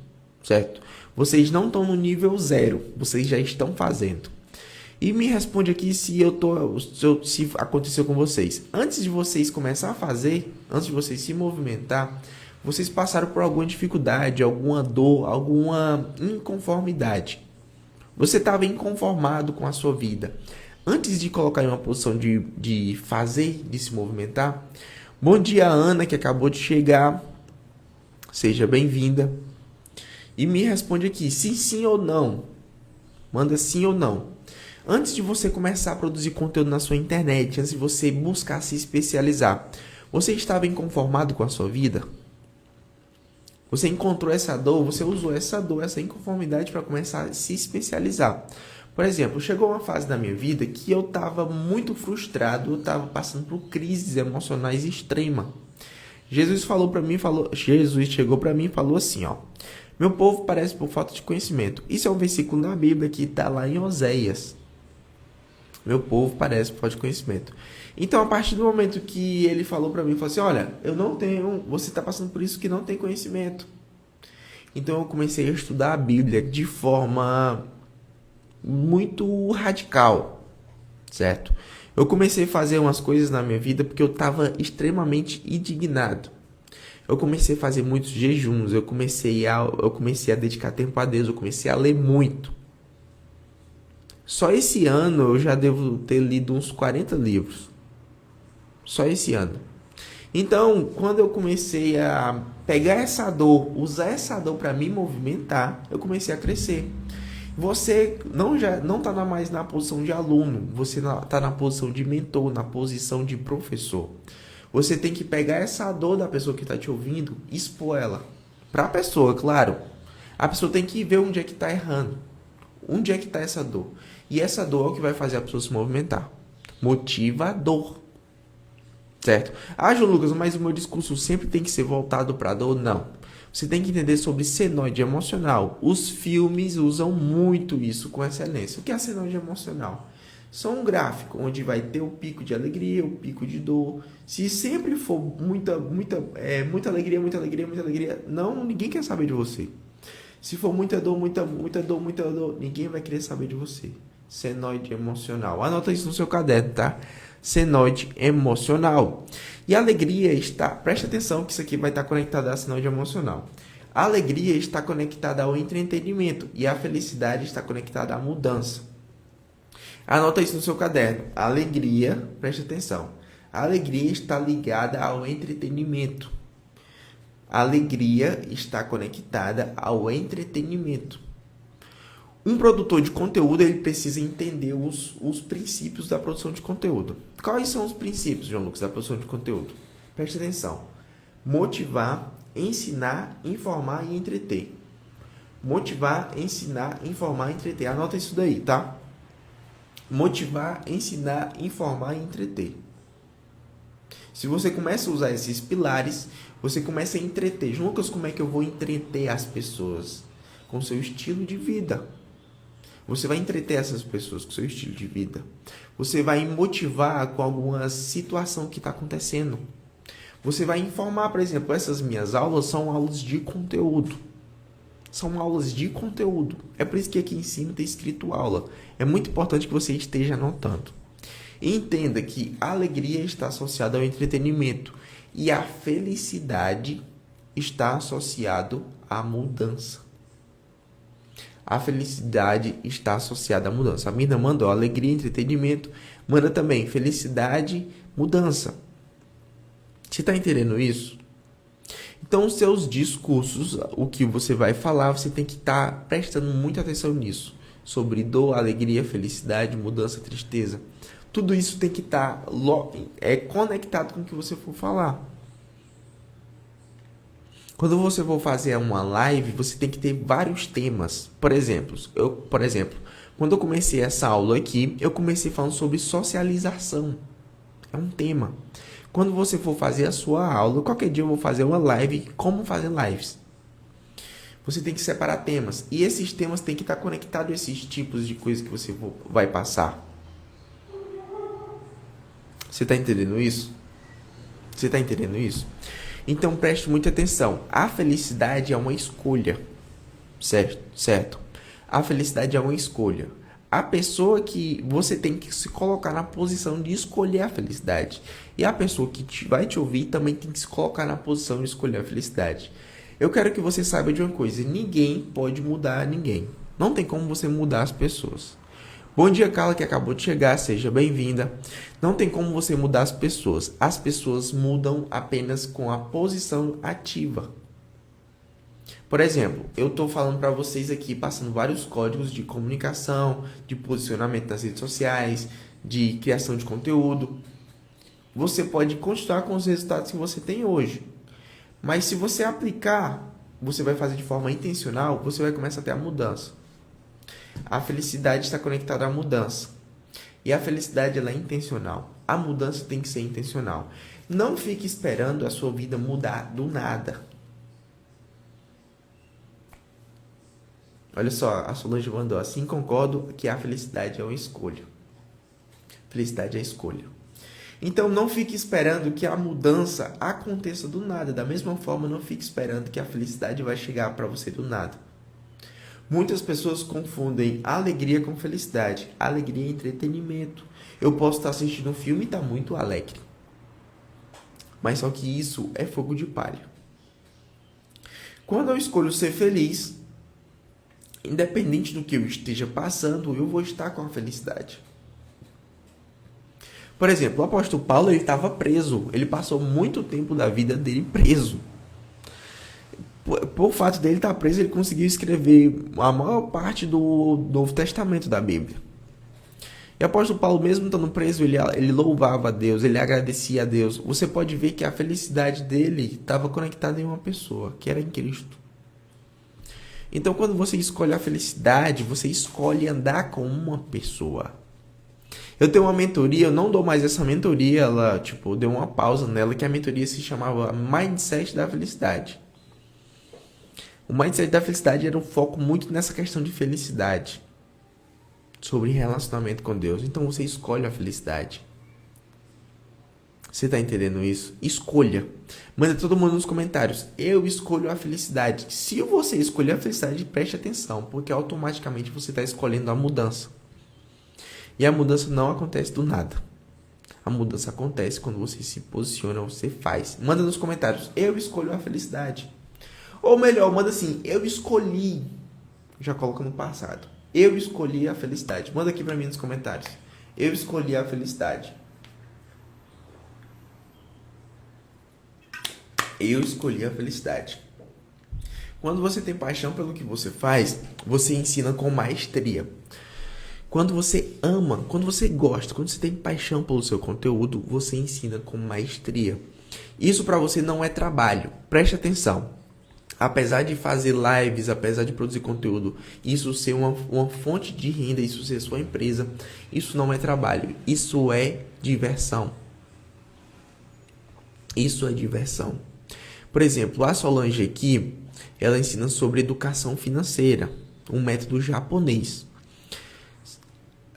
certo? Vocês não estão no nível 0, vocês já estão fazendo. E me responde aqui se aconteceu com vocês. Antes de vocês começar a fazer, antes de vocês se movimentar, vocês passaram por alguma dificuldade, alguma dor, alguma inconformidade. Você estava inconformado com a sua vida. Antes de colocar em uma posição de fazer, de se movimentar. Bom dia, Ana, que acabou de chegar. Seja bem-vinda. E me responde aqui, sim ou não. Manda sim ou não. Antes de você começar a produzir conteúdo na sua internet, antes de você buscar se especializar, você estava inconformado com a sua vida? Você encontrou essa dor, você usou essa dor, essa inconformidade para começar a se especializar. Por exemplo, chegou uma fase da minha vida que eu estava muito frustrado, eu estava passando por crises emocionais extremas. Jesus chegou para mim e falou assim, ó: meu povo perece por falta de conhecimento. Isso é um versículo na Bíblia que está lá em Oséias. Meu povo perece por falta de conhecimento. Então, a partir do momento que ele falou para mim, falou assim, olha, você está passando por isso que não tem conhecimento. Então, eu comecei a estudar a Bíblia de forma muito radical, certo? Eu comecei a fazer umas coisas na minha vida porque eu estava extremamente indignado. Eu comecei a fazer muitos jejuns, eu comecei a dedicar tempo a Deus, eu comecei a ler muito. Só esse ano eu já devo ter lido uns 40 livros. Só esse ano. Então, quando eu comecei a pegar essa dor, usar essa dor para me movimentar, eu comecei a crescer. Você não está mais na posição de aluno, você está na posição de mentor, na posição de professor. Você tem que pegar essa dor da pessoa que está te ouvindo e expor ela. Para a pessoa, claro. A pessoa tem que ver onde é que está errando. Onde é que está essa dor. E essa dor é o que vai fazer a pessoa se movimentar. Motivador. Certo? Ah, João Lucas, mas o meu discurso sempre tem que ser voltado para a dor? Não. Você tem que entender sobre senoide emocional. Os filmes usam muito isso com excelência. O que é a senoide emocional? Só um gráfico onde vai ter o pico de alegria, o pico de dor. Se sempre for muita alegria, não, ninguém quer saber de você. Se for muita dor, ninguém vai querer saber de você. Senoide emocional. Anota isso no seu caderno, tá? Senoide emocional. E a alegria está... Preste atenção que isso aqui vai estar conectado à senoide emocional. A alegria está conectada ao entretenimento e a felicidade está conectada à mudança. Anota isso no seu caderno. A alegria, preste atenção. A alegria está ligada ao entretenimento. A alegria está conectada ao entretenimento. Um produtor de conteúdo, ele precisa entender os princípios da produção de conteúdo. Quais são os princípios, João Lucas, da produção de conteúdo? Preste atenção. Motivar, ensinar, informar e entreter. Motivar, ensinar, informar e entreter. Anota isso daí, tá? Motivar, ensinar, informar e entreter. Se você começa a usar esses pilares, você começa a entreter. João Lucas, como é que eu vou entreter as pessoas? Com seu estilo de vida. Você vai entreter essas pessoas com seu estilo de vida. Você vai motivar com alguma situação que está acontecendo. Você vai informar, por exemplo, essas minhas aulas são aulas de conteúdo. São aulas de conteúdo. É por isso que aqui em cima tem escrito aula. É muito importante que você esteja anotando. E entenda que a alegria está associada ao entretenimento e a felicidade está associada à mudança. A felicidade está associada à mudança. A Mirna mandou alegria, entretenimento. Manda também felicidade, mudança. Você está entendendo isso? Então, os seus discursos, o que você vai falar, você tem que estar prestando muita atenção nisso. Sobre dor, alegria, felicidade, mudança, tristeza. Tudo isso tem que estar conectado com o que você for falar. Quando você for fazer uma live, você tem que ter vários temas. Por exemplo, quando eu comecei essa aula aqui, eu comecei falando sobre socialização. É um tema. Quando você for fazer a sua aula, qualquer dia eu vou fazer uma live, como fazer lives. Você tem que separar temas. E esses temas têm que estar conectados a esses tipos de coisas que você vai passar. Você está entendendo isso? Você está entendendo isso? Então preste muita atenção. A felicidade é uma escolha. Certo? A felicidade é uma escolha. A pessoa que você tem que se colocar na posição de escolher a felicidade. E a pessoa que vai te ouvir também tem que se colocar na posição de escolher a felicidade. Eu quero que você saiba de uma coisa. Ninguém pode mudar ninguém. Não tem como você mudar as pessoas. Bom dia, Carla, que acabou de chegar. Seja bem-vinda. Não tem como você mudar as pessoas. As pessoas mudam apenas com a posição ativa. Por exemplo, eu estou falando para vocês aqui, passando vários códigos de comunicação, de posicionamento nas redes sociais, de criação de conteúdo. Você pode continuar com os resultados que você tem hoje. Mas se você aplicar, você vai fazer de forma intencional, você vai começar a ter a mudança. A felicidade está conectada à mudança. E a felicidade ela é intencional. A mudança tem que ser intencional. Não fique esperando a sua vida mudar do nada. Olha só, a Solange mandou assim, concordo que a felicidade é uma escolha. Felicidade é escolha. Então não fique esperando que a mudança aconteça do nada. Da mesma forma, não fique esperando que a felicidade vai chegar para você do nada. Muitas pessoas confundem alegria com felicidade. Alegria é entretenimento. Eu posso estar assistindo um filme e estar muito alegre. Mas só que isso é fogo de palha. Quando eu escolho ser feliz, independente do que eu esteja passando, eu vou estar com a felicidade. Por exemplo, o apóstolo Paulo, ele estava preso. Ele passou muito tempo da vida dele preso. Por fato dele estar preso, ele conseguiu escrever a maior parte do Novo Testamento da Bíblia. E o apóstolo Paulo, mesmo estando preso, ele louvava a Deus, ele agradecia a Deus. Você pode ver que a felicidade dele estava conectada em uma pessoa, que era em Cristo. Então, quando você escolhe a felicidade, você escolhe andar com uma pessoa. Eu tenho uma mentoria, eu não dou mais essa mentoria, ela, deu uma pausa nela, que a mentoria se chamava Mindset da Felicidade. O Mindset da Felicidade era um foco muito nessa questão de felicidade, sobre relacionamento com Deus. Então você escolhe a felicidade. Você está entendendo isso? Escolha. Manda todo mundo nos comentários. Eu escolho a felicidade. Se você escolher a felicidade, preste atenção, porque automaticamente você está escolhendo a mudança. E a mudança não acontece do nada. A mudança acontece quando você se posiciona, você faz. Manda nos comentários. Eu escolho a felicidade. Ou melhor, manda assim. Eu escolhi. Já coloca no passado. Eu escolhi a felicidade. Manda aqui pra mim nos comentários. Eu escolhi a felicidade. Eu escolhi a felicidade. Quando você tem paixão pelo que você faz, você ensina com maestria. Quando você ama, quando você gosta, quando você tem paixão pelo seu conteúdo, você ensina com maestria. Isso para você não é trabalho. Preste atenção. Apesar de fazer lives, apesar de produzir conteúdo, isso ser uma fonte de renda, isso ser sua empresa, isso não é trabalho. Isso é diversão. Isso é diversão. Por exemplo, a Solange aqui, ela ensina sobre educação financeira, um método japonês.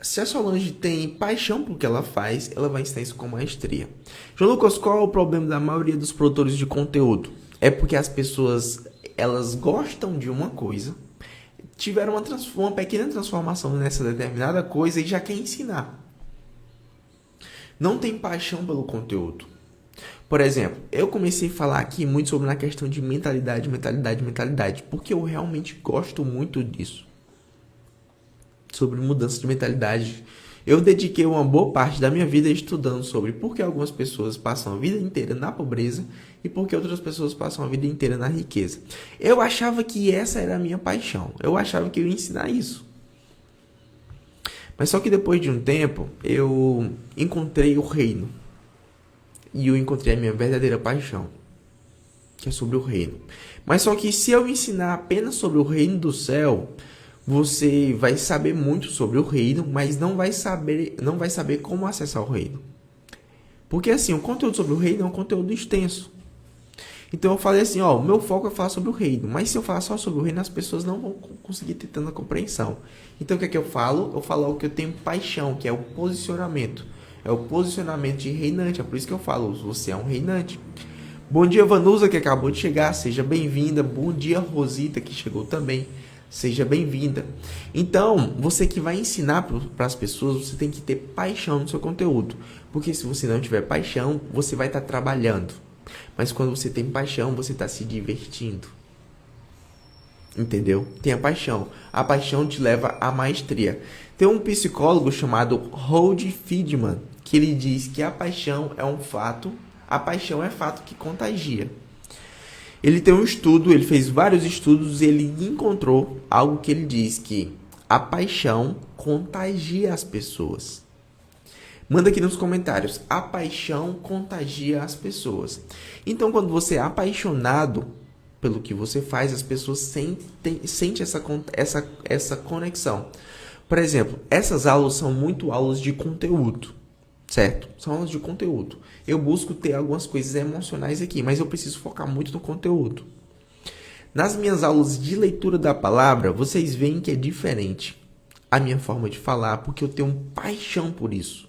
Se a Solange tem paixão por que ela faz, ela vai ensinar isso com maestria. João Lucas, qual é o problema da maioria dos produtores de conteúdo? É porque as pessoas, elas gostam de uma coisa, tiveram uma pequena transformação nessa determinada coisa e já quer ensinar. Não tem paixão pelo conteúdo. Por exemplo, eu comecei a falar aqui muito sobre a questão de mentalidade, porque eu realmente gosto muito disso. Sobre mudança de mentalidade. Eu dediquei uma boa parte da minha vida estudando sobre por que algumas pessoas passam a vida inteira na pobreza e por que outras pessoas passam a vida inteira na riqueza. Eu achava que essa era a minha paixão. Eu achava que eu ia ensinar isso. Mas só que depois de um tempo, eu encontrei o reino. E eu encontrei a minha verdadeira paixão, que é sobre o reino. Mas só que se eu ensinar apenas sobre o reino do céu, você vai saber muito sobre o reino, mas não vai saber como acessar o reino. Porque assim, o conteúdo sobre o reino é um conteúdo extenso. Então eu falei assim, o meu foco é falar sobre o reino. Mas se eu falar só sobre o reino, as pessoas não vão conseguir ter tanta compreensão. Então o que é que eu falo? Eu falo o que eu tenho paixão, que é o posicionamento. É o posicionamento de reinante. É por isso que eu falo, você é um reinante. Bom dia, Vanusa, que acabou de chegar. Seja bem-vinda. Bom dia, Rosita, que chegou também. Seja bem-vinda. Então, você que vai ensinar para as pessoas, você tem que ter paixão no seu conteúdo. Porque se você não tiver paixão, você vai estar trabalhando. Mas quando você tem paixão, você está se divertindo. Entendeu? Tenha paixão. A paixão te leva à maestria. Tem um psicólogo chamado Hold Friedman, que ele diz que a paixão é um fato. A paixão é fato que contagia. Ele tem um estudo, ele fez vários estudos e ele encontrou algo que ele diz que a paixão contagia as pessoas. Manda aqui nos comentários. A paixão contagia as pessoas. Então, quando você é apaixonado pelo que você faz, as pessoas sentem essa conexão. Por exemplo, essas aulas são muito aulas de conteúdo, certo? São aulas de conteúdo. Eu busco ter algumas coisas emocionais aqui, mas eu preciso focar muito no conteúdo. Nas minhas aulas de leitura da palavra, vocês veem que é diferente a minha forma de falar, porque eu tenho paixão por isso.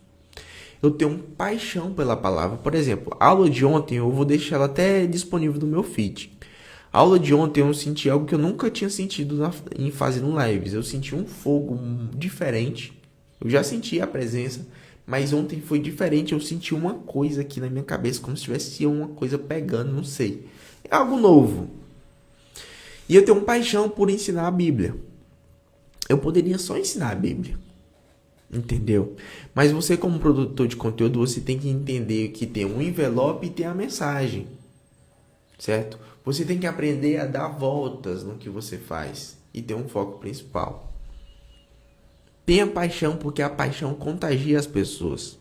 Eu tenho paixão pela palavra. Por exemplo, a aula de ontem, eu vou deixar ela até disponível no meu feed. A aula de ontem eu senti algo que eu nunca tinha sentido em fazendo lives. Eu senti um fogo diferente. Eu já senti a presença, mas ontem foi diferente. Eu senti uma coisa aqui na minha cabeça, como se tivesse uma coisa pegando, não sei. É algo novo. E eu tenho paixão por ensinar a Bíblia. Eu poderia só ensinar a Bíblia. Entendeu? Mas você, como produtor de conteúdo, você tem que entender que tem um envelope e tem a mensagem, certo? Você tem que aprender a dar voltas no que você faz e ter um foco principal. Tenha paixão, porque a paixão contagia as pessoas.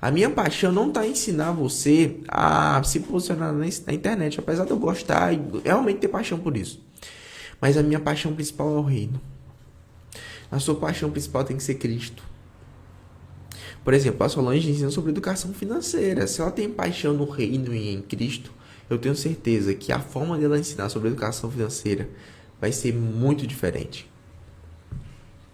A minha paixão não está em ensinar você a se posicionar na internet, apesar de eu gostar e realmente ter paixão por isso. Mas a minha paixão principal é o reino. A sua paixão principal tem que ser Cristo. Por exemplo, a Solange ensina sobre educação financeira. Se ela tem paixão no reino e em Cristo, eu tenho certeza que a forma dela ensinar sobre educação financeira vai ser muito diferente.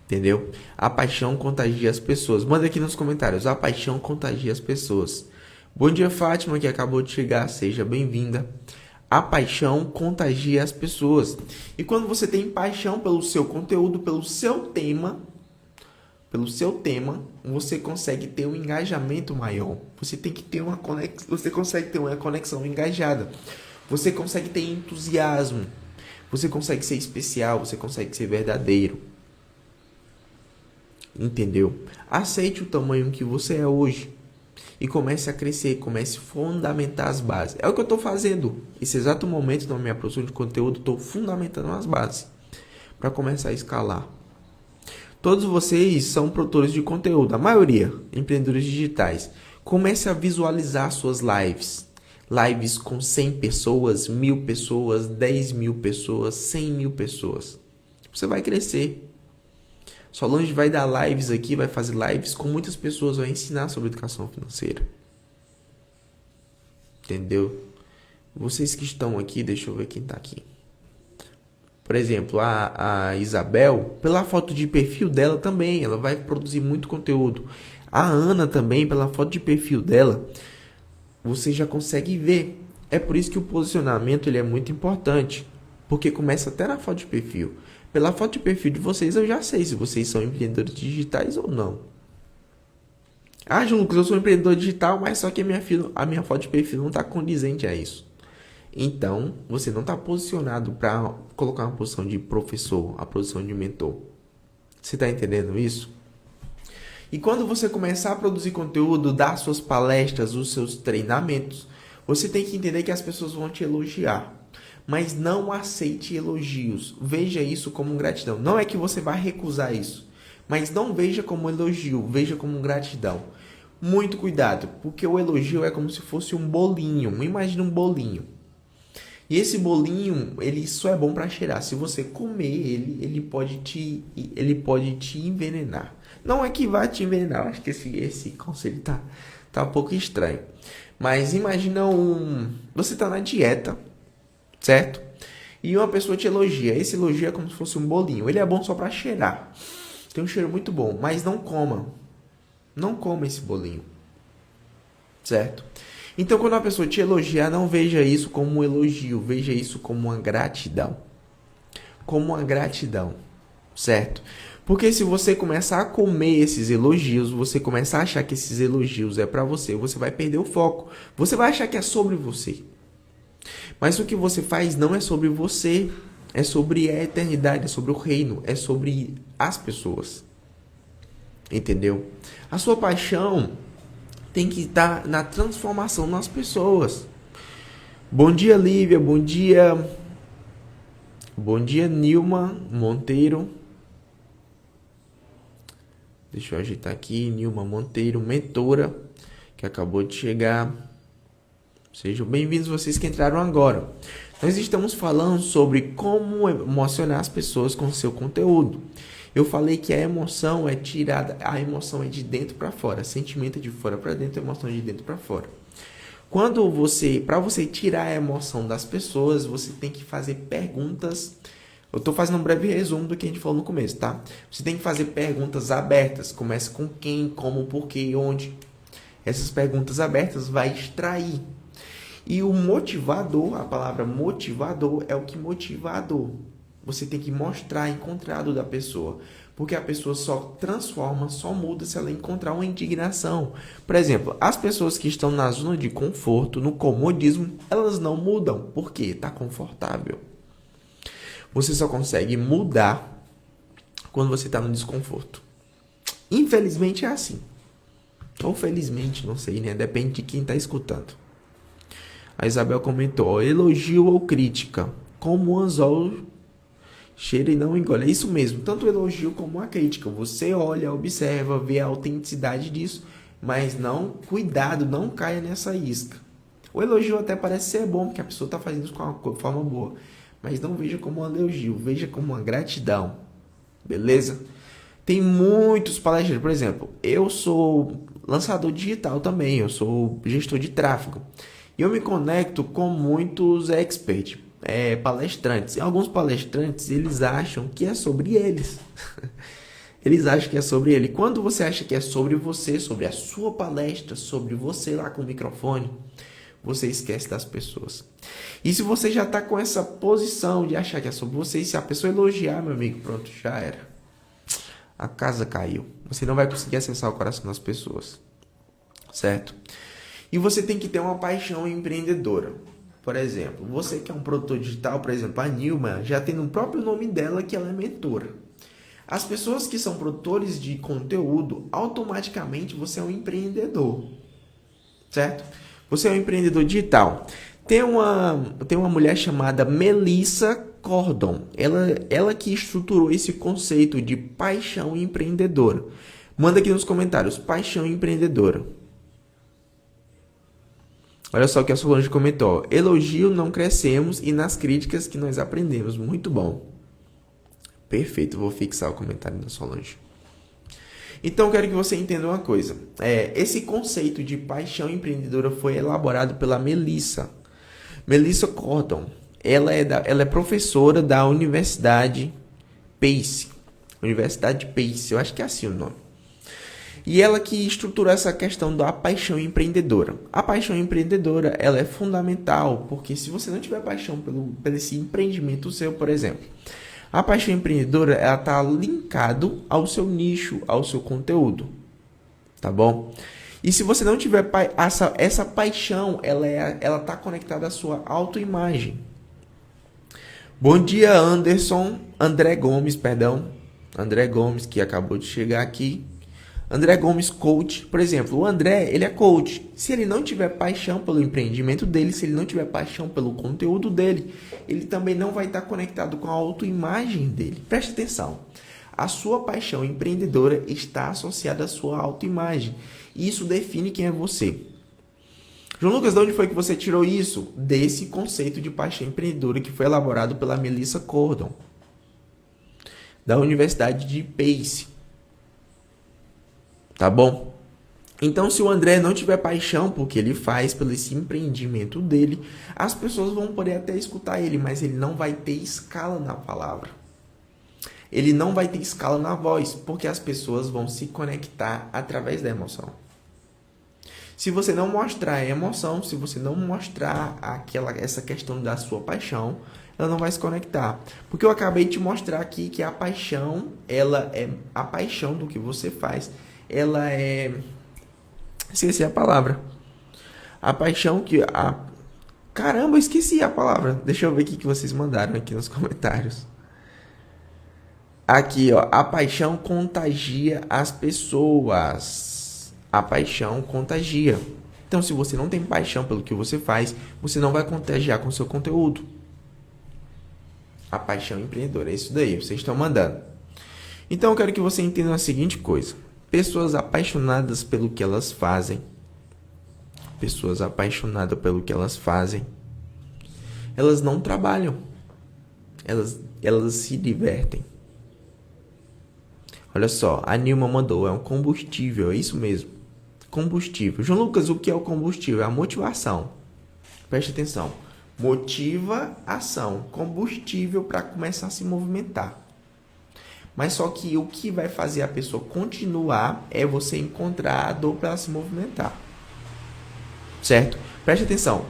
Entendeu? A paixão contagia as pessoas. Manda aqui nos comentários. A paixão contagia as pessoas. Bom dia, Fátima, que acabou de chegar. Seja bem-vinda. A paixão contagia as pessoas. E quando você tem paixão pelo seu conteúdo, pelo seu tema, você consegue ter um engajamento maior. Você tem que ter uma conexão, você consegue ter uma conexão engajada. Você consegue ter entusiasmo. Você consegue ser especial, você consegue ser verdadeiro. Entendeu? Aceite o tamanho que você é hoje e comece a crescer, comece a fundamentar as bases. É o que eu estou fazendo. Esse exato momento na minha produção de conteúdo, estou fundamentando as bases para começar a escalar. Todos vocês são produtores de conteúdo, a maioria, empreendedores digitais. Comece a visualizar suas lives. Lives com 100 pessoas, 1.000 pessoas, 10.000 pessoas, 100.000 pessoas. Você vai crescer. Solange vai dar lives aqui, vai fazer lives com muitas pessoas, vai ensinar sobre educação financeira. Entendeu? Vocês que estão aqui, deixa eu ver quem está aqui. Por exemplo, a Isabel, pela foto de perfil dela também, ela vai produzir muito conteúdo. A Ana também, pela foto de perfil dela, você já consegue ver. É por isso que o posicionamento ele é muito importante, porque começa até na foto de perfil. Pela foto de perfil de vocês, eu já sei se vocês são empreendedores digitais ou não. Ah, João Lucas, eu sou empreendedor digital, mas só que a minha foto de perfil não está condizente a isso. Então, você não está posicionado para colocar uma posição de professor, a posição de mentor. Você está entendendo isso? E quando você começar a produzir conteúdo, dar suas palestras, os seus treinamentos, você tem que entender que as pessoas vão te elogiar. Mas não aceite elogios. Veja isso como gratidão. Não é que você vai recusar isso, mas não veja como elogio, veja como gratidão. Muito cuidado, porque o elogio é como se fosse um bolinho. Imagina um bolinho. E esse bolinho, ele só é bom para cheirar. Se você comer ele pode te envenenar. Não é que vai te envenenar, eu acho que esse conselho tá um pouco estranho. Mas imagina você tá na dieta, certo? E uma pessoa te elogia. Esse elogio é como se fosse um bolinho. Ele é bom só para cheirar. Tem um cheiro muito bom, mas não coma. Não coma esse bolinho. Certo? Então, quando a pessoa te elogiar, não veja isso como um elogio, veja isso como uma gratidão. Como uma gratidão, certo? Porque se você começar a comer esses elogios, você começar a achar que esses elogios é para você vai perder o foco. Você vai achar que é sobre você. Mas o que você faz não é sobre você, é sobre a eternidade, é sobre o reino, é sobre as pessoas. Entendeu? A sua paixão tem que estar na transformação nas pessoas. Bom dia, Lívia. Bom dia. Bom dia, Nilma Monteiro. Deixa eu ajeitar aqui. Nilma Monteiro, mentora, que acabou de chegar. Sejam bem-vindos vocês que entraram agora. Nós estamos falando sobre como emocionar as pessoas com seu conteúdo. Eu falei que a emoção é tirada, a emoção é de dentro para fora, sentimento é de fora para dentro, a emoção é de dentro para fora. Para você tirar a emoção das pessoas, você tem que fazer perguntas. Eu estou fazendo um breve resumo do que a gente falou no começo, tá? Você tem que fazer perguntas abertas. Começa com quem, como, porquê, onde. Essas perguntas abertas vai extrair. E o motivador, a palavra motivador é o que motiva a dor. Você tem que mostrar, encontrar a dor da pessoa. Porque a pessoa só transforma, só muda se ela encontrar uma indignação. Por exemplo, as pessoas que estão na zona de conforto, no comodismo, elas não mudam. Por quê? Está confortável. Você só consegue mudar quando você está no desconforto. Infelizmente é assim. Ou felizmente, não sei, né? Depende de quem está escutando. A Isabel comentou, elogio ou crítica, como o anzol cheira e não engole. É isso mesmo, tanto o elogio como a crítica. Você olha, observa, vê a autenticidade disso, mas não, cuidado, não caia nessa isca. O elogio até parece ser bom, porque a pessoa está fazendo isso com uma forma boa, mas não veja como um elogio, veja como uma gratidão, beleza? Tem muitos palestrantes, por exemplo, eu sou lançador digital também, eu sou gestor de tráfego. E eu me conecto com muitos experts, palestrantes. E alguns palestrantes, eles acham que é sobre eles. Eles acham que é sobre ele. Quando você acha que é sobre você, sobre a sua palestra, sobre você lá com o microfone, você esquece das pessoas. E se você já está com essa posição de achar que é sobre você, e se a pessoa elogiar, meu amigo, pronto, já era. A casa caiu. Você não vai conseguir acessar o coração das pessoas. Certo? E você tem que ter uma paixão empreendedora. Por exemplo, você que é um produtor digital, por exemplo, a Nilma, já tem no próprio nome dela que ela é mentora. As pessoas que são produtores de conteúdo, automaticamente você é um empreendedor. Certo? Você é um empreendedor digital. Tem uma mulher chamada Melissa Cordon. Ela que estruturou esse conceito de paixão empreendedora. Manda aqui nos comentários, paixão empreendedora. Olha só o que a Solange comentou. Elogio não crescemos e nas críticas que nós aprendemos. Muito bom. Perfeito, vou fixar o comentário da Solange. Então, eu quero que você entenda uma coisa. Esse conceito de paixão empreendedora foi elaborado pela Melissa Cordon. Ela é professora da Universidade Pace. Universidade Pace, eu acho que é assim o nome. E ela que estruturou essa questão da paixão empreendedora. A paixão empreendedora, ela é fundamental, porque se você não tiver paixão pelo esse empreendimento seu, por exemplo, a paixão empreendedora, ela está linkado ao seu nicho, ao seu conteúdo, tá bom? E se você não tiver essa paixão, ela está conectada à sua autoimagem. Bom dia, André Gomes, que acabou de chegar aqui. André Gomes, coach. Por exemplo, o André, ele é coach. Se ele não tiver paixão pelo empreendimento dele, se ele não tiver paixão pelo conteúdo dele, ele também não vai estar conectado com a autoimagem dele. Preste atenção. A sua paixão empreendedora está associada à sua autoimagem. E isso define quem é você. João Lucas, de onde foi que você tirou isso? Desse conceito de paixão empreendedora que foi elaborado pela Melissa Cordon, da Universidade de Pace. Tá bom? Então, se o André não tiver paixão por que ele faz, pelo esse empreendimento dele, as pessoas vão poder até escutar ele, mas ele não vai ter escala na palavra. Ele não vai ter escala na voz, porque as pessoas vão se conectar através da emoção. Se você não mostrar a emoção, se você não mostrar essa questão da sua paixão, ela não vai se conectar. Porque eu acabei de te mostrar aqui que a paixão, ela é a paixão do que você faz. Ela é... Esqueci a palavra. A paixão que... Caramba, eu esqueci a palavra. Deixa eu ver o que vocês mandaram aqui nos comentários. Aqui, ó. A paixão contagia as pessoas. A paixão contagia. Então, se você não tem paixão pelo que você faz, você não vai contagiar com o seu conteúdo. A paixão empreendedora. É isso daí. Vocês estão mandando. Então, eu quero que você entenda a seguinte coisa. Pessoas apaixonadas pelo que elas fazem. Pessoas apaixonadas pelo que elas fazem. Elas não trabalham. Elas se divertem. Olha só, a Nilma mandou, é um combustível, é isso mesmo. Combustível. João Lucas, o que é o combustível? É a motivação. Preste atenção. Motiva ação. Combustível para começar a se movimentar. Mas só que o que vai fazer a pessoa continuar é você encontrar a dor para ela se movimentar. Certo? Preste atenção.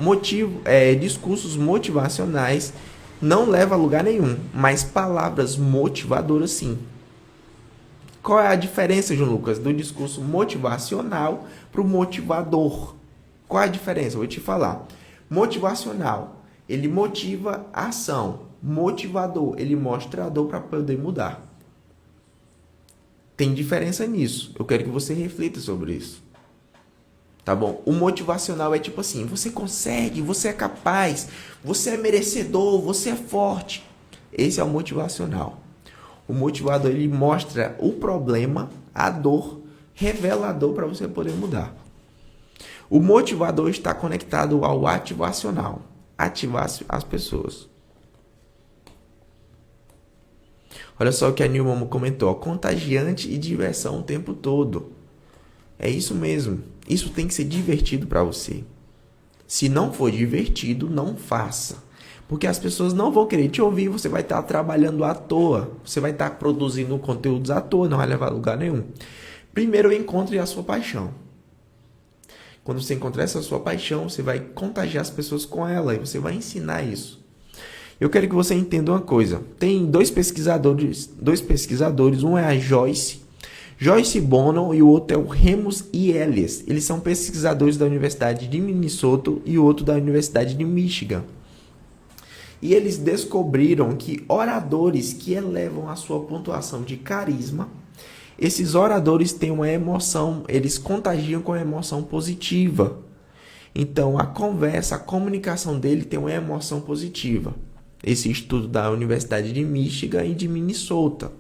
Discursos motivacionais não levam a lugar nenhum, mas palavras motivadoras sim. Qual é a diferença, João Lucas, do discurso motivacional para o motivador? Qual é a diferença? Eu vou te falar. Motivacional, ele motiva a ação. Motivador, ele mostra a dor para poder mudar. Tem diferença nisso. Eu quero que você reflita sobre isso. Tá bom? O motivacional é tipo assim, você consegue, você é capaz, você é merecedor, você é forte. Esse é o motivacional. O motivador, ele mostra o problema, a dor, revela a dor para você poder mudar. O motivador está conectado ao ativacional. Ativar as pessoas. Olha só o que a Nilma comentou. Contagiante e diversão o tempo todo. É isso mesmo. Isso tem que ser divertido para você. Se não for divertido, não faça. Porque as pessoas não vão querer te ouvir. Você vai estar trabalhando à toa. Você vai estar produzindo conteúdos à toa. Não vai levar a lugar nenhum. Primeiro, encontre a sua paixão. Quando você encontrar essa sua paixão, você vai contagiar as pessoas com ela. E você vai ensinar isso. Eu quero que você entenda uma coisa. Tem dois pesquisadores. Um é a Joyce Bono e o outro é o Remus e Ellis. Eles são pesquisadores da Universidade de Minnesota e o outro da Universidade de Michigan. E eles descobriram que oradores que elevam a sua pontuação de carisma, esses oradores têm uma emoção, eles contagiam com a emoção positiva. Então, a conversa, a comunicação dele tem uma emoção positiva. Esse estudo da Universidade de Michigan e de Minnesota.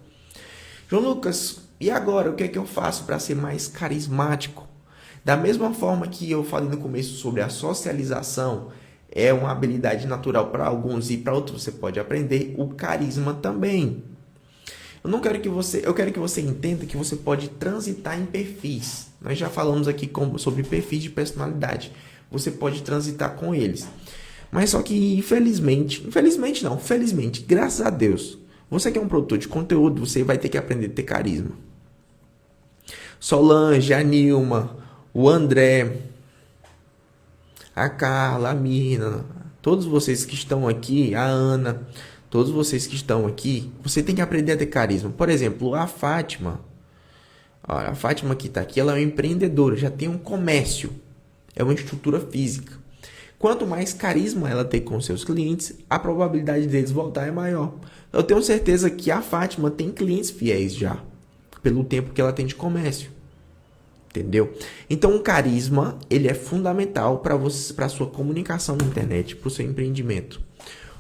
João Lucas, e agora, o que é que eu faço para ser mais carismático? Da mesma forma que eu falei no começo sobre a socialização, é uma habilidade natural para alguns e para outros você pode aprender, o carisma também. Eu quero que você entenda que você pode transitar em perfis. Nós já falamos aqui sobre perfis de personalidade. Você pode transitar com eles. Mas só que felizmente, graças a Deus, você que é um produtor de conteúdo, você vai ter que aprender a ter carisma. Solange, a Nilma, o André, a Carla, a Mirna, todos vocês que estão aqui, a Ana, todos vocês que estão aqui, você tem que aprender a ter carisma. Por exemplo, a Fátima, olha, a Fátima que está aqui, ela é uma empreendedora, já tem um comércio, é uma estrutura física. Quanto mais carisma ela tem com seus clientes, a probabilidade deles voltar é maior. Eu tenho certeza que a Fátima tem clientes fiéis já, pelo tempo que ela tem de comércio. Entendeu? Então, o carisma, ele é fundamental para a sua comunicação na internet, para o seu empreendimento.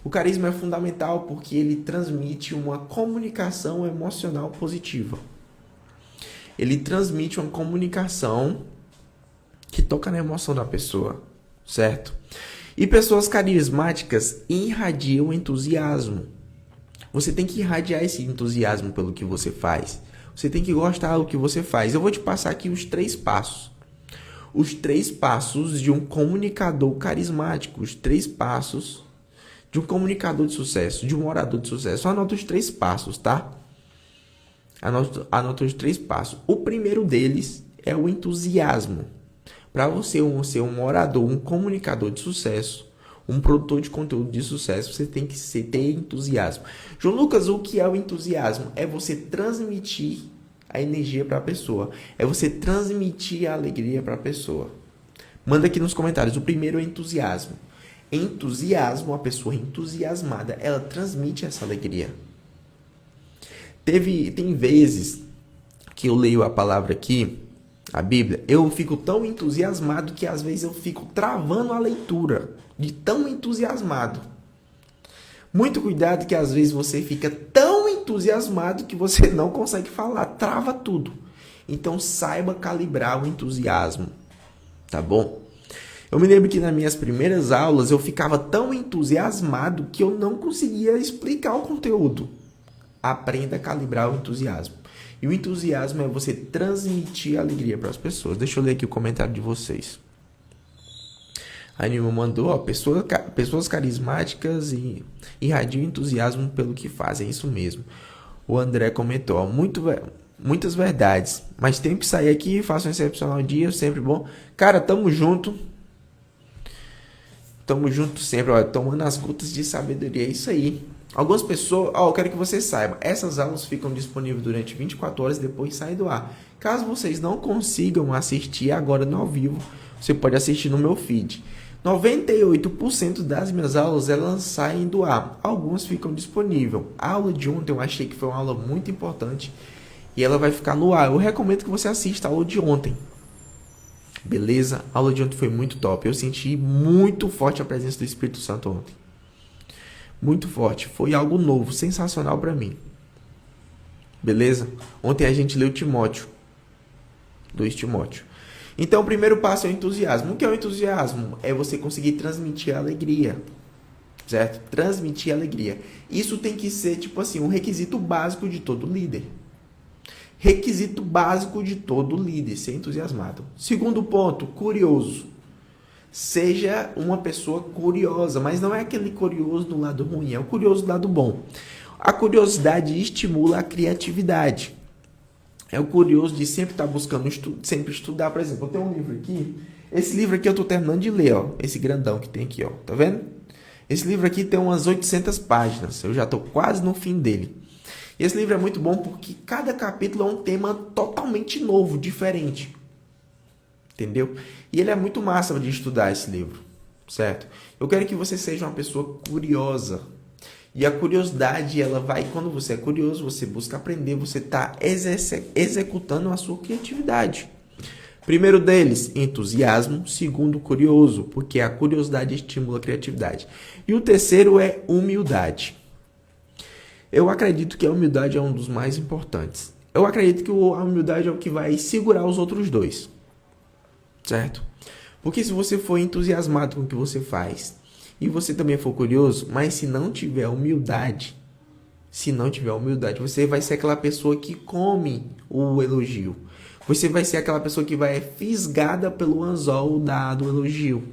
O carisma é fundamental porque ele transmite uma comunicação emocional positiva. Ele transmite uma comunicação que toca na emoção da pessoa, certo? E pessoas carismáticas irradiam entusiasmo. Você tem que irradiar esse entusiasmo pelo que você faz. Você tem que gostar do que você faz. Eu vou te passar aqui os 3 passos. Os 3 passos de um comunicador carismático. Os 3 passos de um comunicador de sucesso, de um orador de sucesso. Anota os 3 passos, tá? Anota os 3 passos. O primeiro deles é o entusiasmo. Para você ser um orador, um comunicador de sucesso, um produtor de conteúdo de sucesso, você tem que ter entusiasmo. João Lucas, o que é o entusiasmo? É você transmitir a energia para a pessoa. É você transmitir a alegria para a pessoa. Manda aqui nos comentários. O primeiro é entusiasmo. Entusiasmo, a pessoa entusiasmada, ela transmite essa alegria. Tem vezes que eu leio a palavra aqui, a Bíblia, eu fico tão entusiasmado que às vezes eu fico travando a leitura, de tão entusiasmado. Muito cuidado que às vezes você fica tão entusiasmado que você não consegue falar, trava tudo. Então saiba calibrar o entusiasmo, tá bom? Eu me lembro que nas minhas primeiras aulas eu ficava tão entusiasmado que eu não conseguia explicar o conteúdo. Aprenda a calibrar o entusiasmo. E o entusiasmo é você transmitir alegria para as pessoas. Deixa eu ler aqui o comentário de vocês. A Nilma mandou, ó, pessoas carismáticas e irradiam entusiasmo pelo que fazem. É isso mesmo. O André comentou, ó, muitas verdades. Mas tem que sair aqui, faça um excepcional dia, sempre bom. Cara, tamo junto. Tamo junto sempre, ó, tomando as gotas de sabedoria. É isso aí. Algumas pessoas, eu quero que você saiba, essas aulas ficam disponíveis durante 24 horas, depois sai do ar. Caso vocês não consigam assistir agora no ao vivo, você pode assistir no meu feed. 98% das minhas aulas, elas saem do ar. Algumas ficam disponíveis. A aula de ontem eu achei que foi uma aula muito importante E ela vai ficar no ar. Eu recomendo que você assista a aula de ontem. Beleza? A aula de ontem foi muito top. Eu senti muito forte a presença do Espírito Santo ontem. Muito forte. Foi algo novo, sensacional para mim. Beleza? Ontem a gente leu Timóteo. 2 Timóteo. Então, o primeiro passo é o entusiasmo. O que é o entusiasmo? É você conseguir transmitir a alegria. Certo? Transmitir a alegria. Isso tem que ser, tipo assim, um requisito básico de todo líder. Requisito básico de todo líder, ser entusiasmado. Segundo ponto, curioso. Seja uma pessoa curiosa, mas não é aquele curioso do lado ruim, é o curioso do lado bom. A curiosidade estimula a criatividade. É o curioso de sempre estar buscando, sempre estudar. Por exemplo, eu tenho um livro aqui. Esse livro aqui eu estou terminando de ler, ó. Esse grandão que tem aqui, ó. Tá vendo? Esse livro aqui tem umas 800 páginas. Eu já estou quase no fim dele. E esse livro é muito bom porque cada capítulo é um tema totalmente novo, diferente. Entendeu? E ele é muito massa de estudar esse livro. Certo? Eu quero que você seja uma pessoa curiosa. E a curiosidade, ela vai, quando você é curioso, você busca aprender, você está executando a sua criatividade. Primeiro deles, entusiasmo. Segundo, curioso, porque a curiosidade estimula a criatividade. E o terceiro é humildade. Eu acredito que a humildade é um dos mais importantes. Eu acredito que a humildade é o que vai segurar os outros dois. Certo? Porque se você for entusiasmado com o que você faz e você também for curioso, mas se não tiver humildade, você vai ser aquela pessoa que come o elogio. Você vai ser aquela pessoa que vai fisgada pelo anzol do elogio.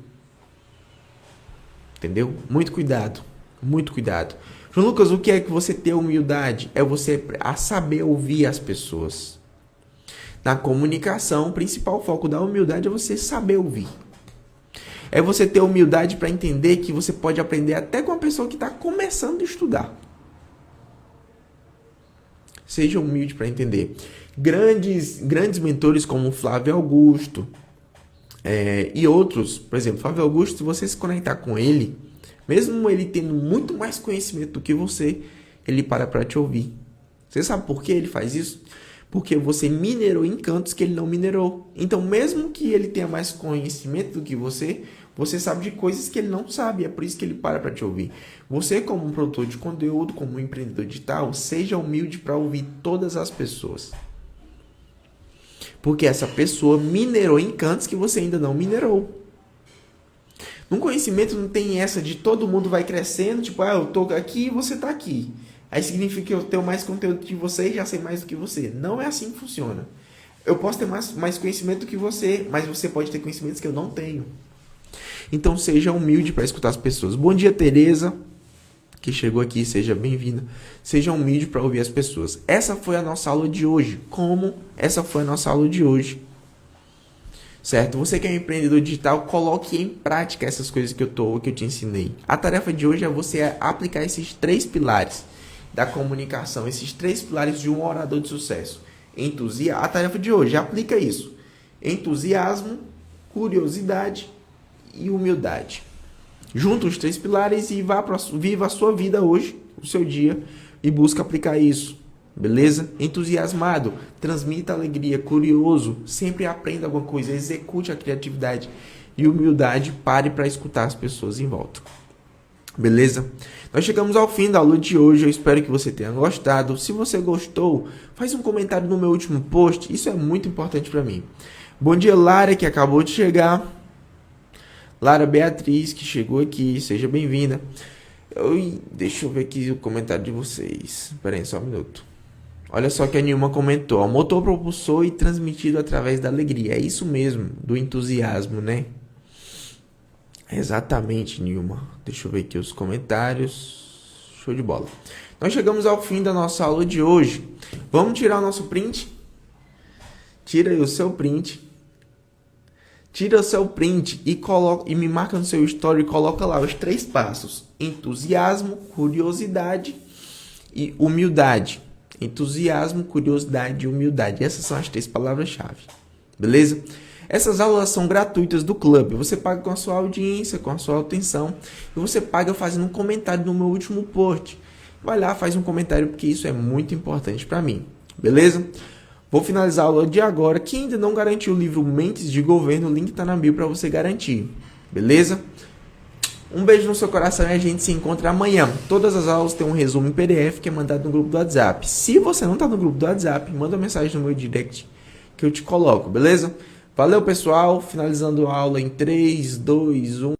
Entendeu? Muito cuidado. Muito cuidado. João Lucas, o que é que você ter humildade? É você a saber ouvir as pessoas. Na comunicação, o principal foco da humildade é você saber ouvir. É você ter humildade para entender que você pode aprender até com a pessoa que está começando a estudar. Seja humilde para entender. Grandes mentores como Flávio Augusto e outros, por exemplo, Flávio Augusto, se você se conectar com ele, mesmo ele tendo muito mais conhecimento do que você, ele para te ouvir. Você sabe por que ele faz isso? Porque você minerou em cantos que ele não minerou. Então, mesmo que ele tenha mais conhecimento do que você sabe de coisas que ele não sabe. É por isso que ele para te ouvir. Você, como um produtor de conteúdo, como um empreendedor digital, seja humilde para ouvir todas as pessoas. Porque essa pessoa minerou em cantos que você ainda não minerou. No conhecimento não tem essa de todo mundo vai crescendo, tipo, eu tô aqui e você tá aqui. Aí significa que eu tenho mais conteúdo que você e já sei mais do que você. Não é assim que funciona. Eu posso ter mais conhecimento do que você, mas você pode ter conhecimentos que eu não tenho. Então seja humilde para escutar as pessoas. Bom dia, Tereza, que chegou aqui, seja bem-vinda. Seja humilde para ouvir as pessoas. Essa foi a nossa aula de hoje. Essa foi a nossa aula de hoje. Certo? Você que é um empreendedor digital, coloque em prática essas coisas que eu te ensinei. A tarefa de hoje é você aplicar esses 3 pilares da comunicação, esses 3 pilares de um orador de sucesso. A tarefa de hoje, aplica isso. Entusiasmo, curiosidade e humildade. Junta os 3 pilares e viva a sua vida hoje, o seu dia, e busca aplicar isso. Beleza? Entusiasmado, transmita alegria. Curioso, sempre aprenda alguma coisa, execute a criatividade. E humildade, pare para escutar as pessoas em volta. Beleza? Nós chegamos ao fim da aula de hoje. Eu espero que você tenha gostado. Se você gostou, faz um comentário no meu último post. Isso é muito importante para mim. Bom dia, Lara, que acabou de chegar. Lara Beatriz, que chegou aqui. Seja bem-vinda. Deixa eu ver aqui o comentário de vocês. Espera aí, só um minuto. Olha só que a Nilma comentou. Motor propulsor e transmitido através da alegria. É isso mesmo, do entusiasmo, né? Exatamente, Nilma. Deixa eu ver aqui os comentários. Show de bola. Nós chegamos ao fim da nossa aula de hoje. Vamos tirar o nosso print? Tira aí o seu print. Tira o seu print e me marca no seu story e coloca lá os 3 passos. Entusiasmo, curiosidade e humildade. Entusiasmo, curiosidade e humildade. Essas são as 3 palavras-chave. Beleza? Essas aulas são gratuitas do clube. Você paga com a sua audiência, com a sua atenção. E você paga fazendo um comentário no meu último post. Vai lá, faz um comentário, porque isso é muito importante para mim. Beleza? Vou finalizar a aula de agora. Quem ainda não garantiu o livro Mentes de Governo, o link está na bio para você garantir. Beleza? Um beijo no seu coração e a gente se encontra amanhã. Todas as aulas têm um resumo em PDF que é mandado no grupo do WhatsApp. Se você não está no grupo do WhatsApp, manda uma mensagem no meu direct que eu te coloco, beleza? Valeu, pessoal. Finalizando a aula em 3, 2, 1.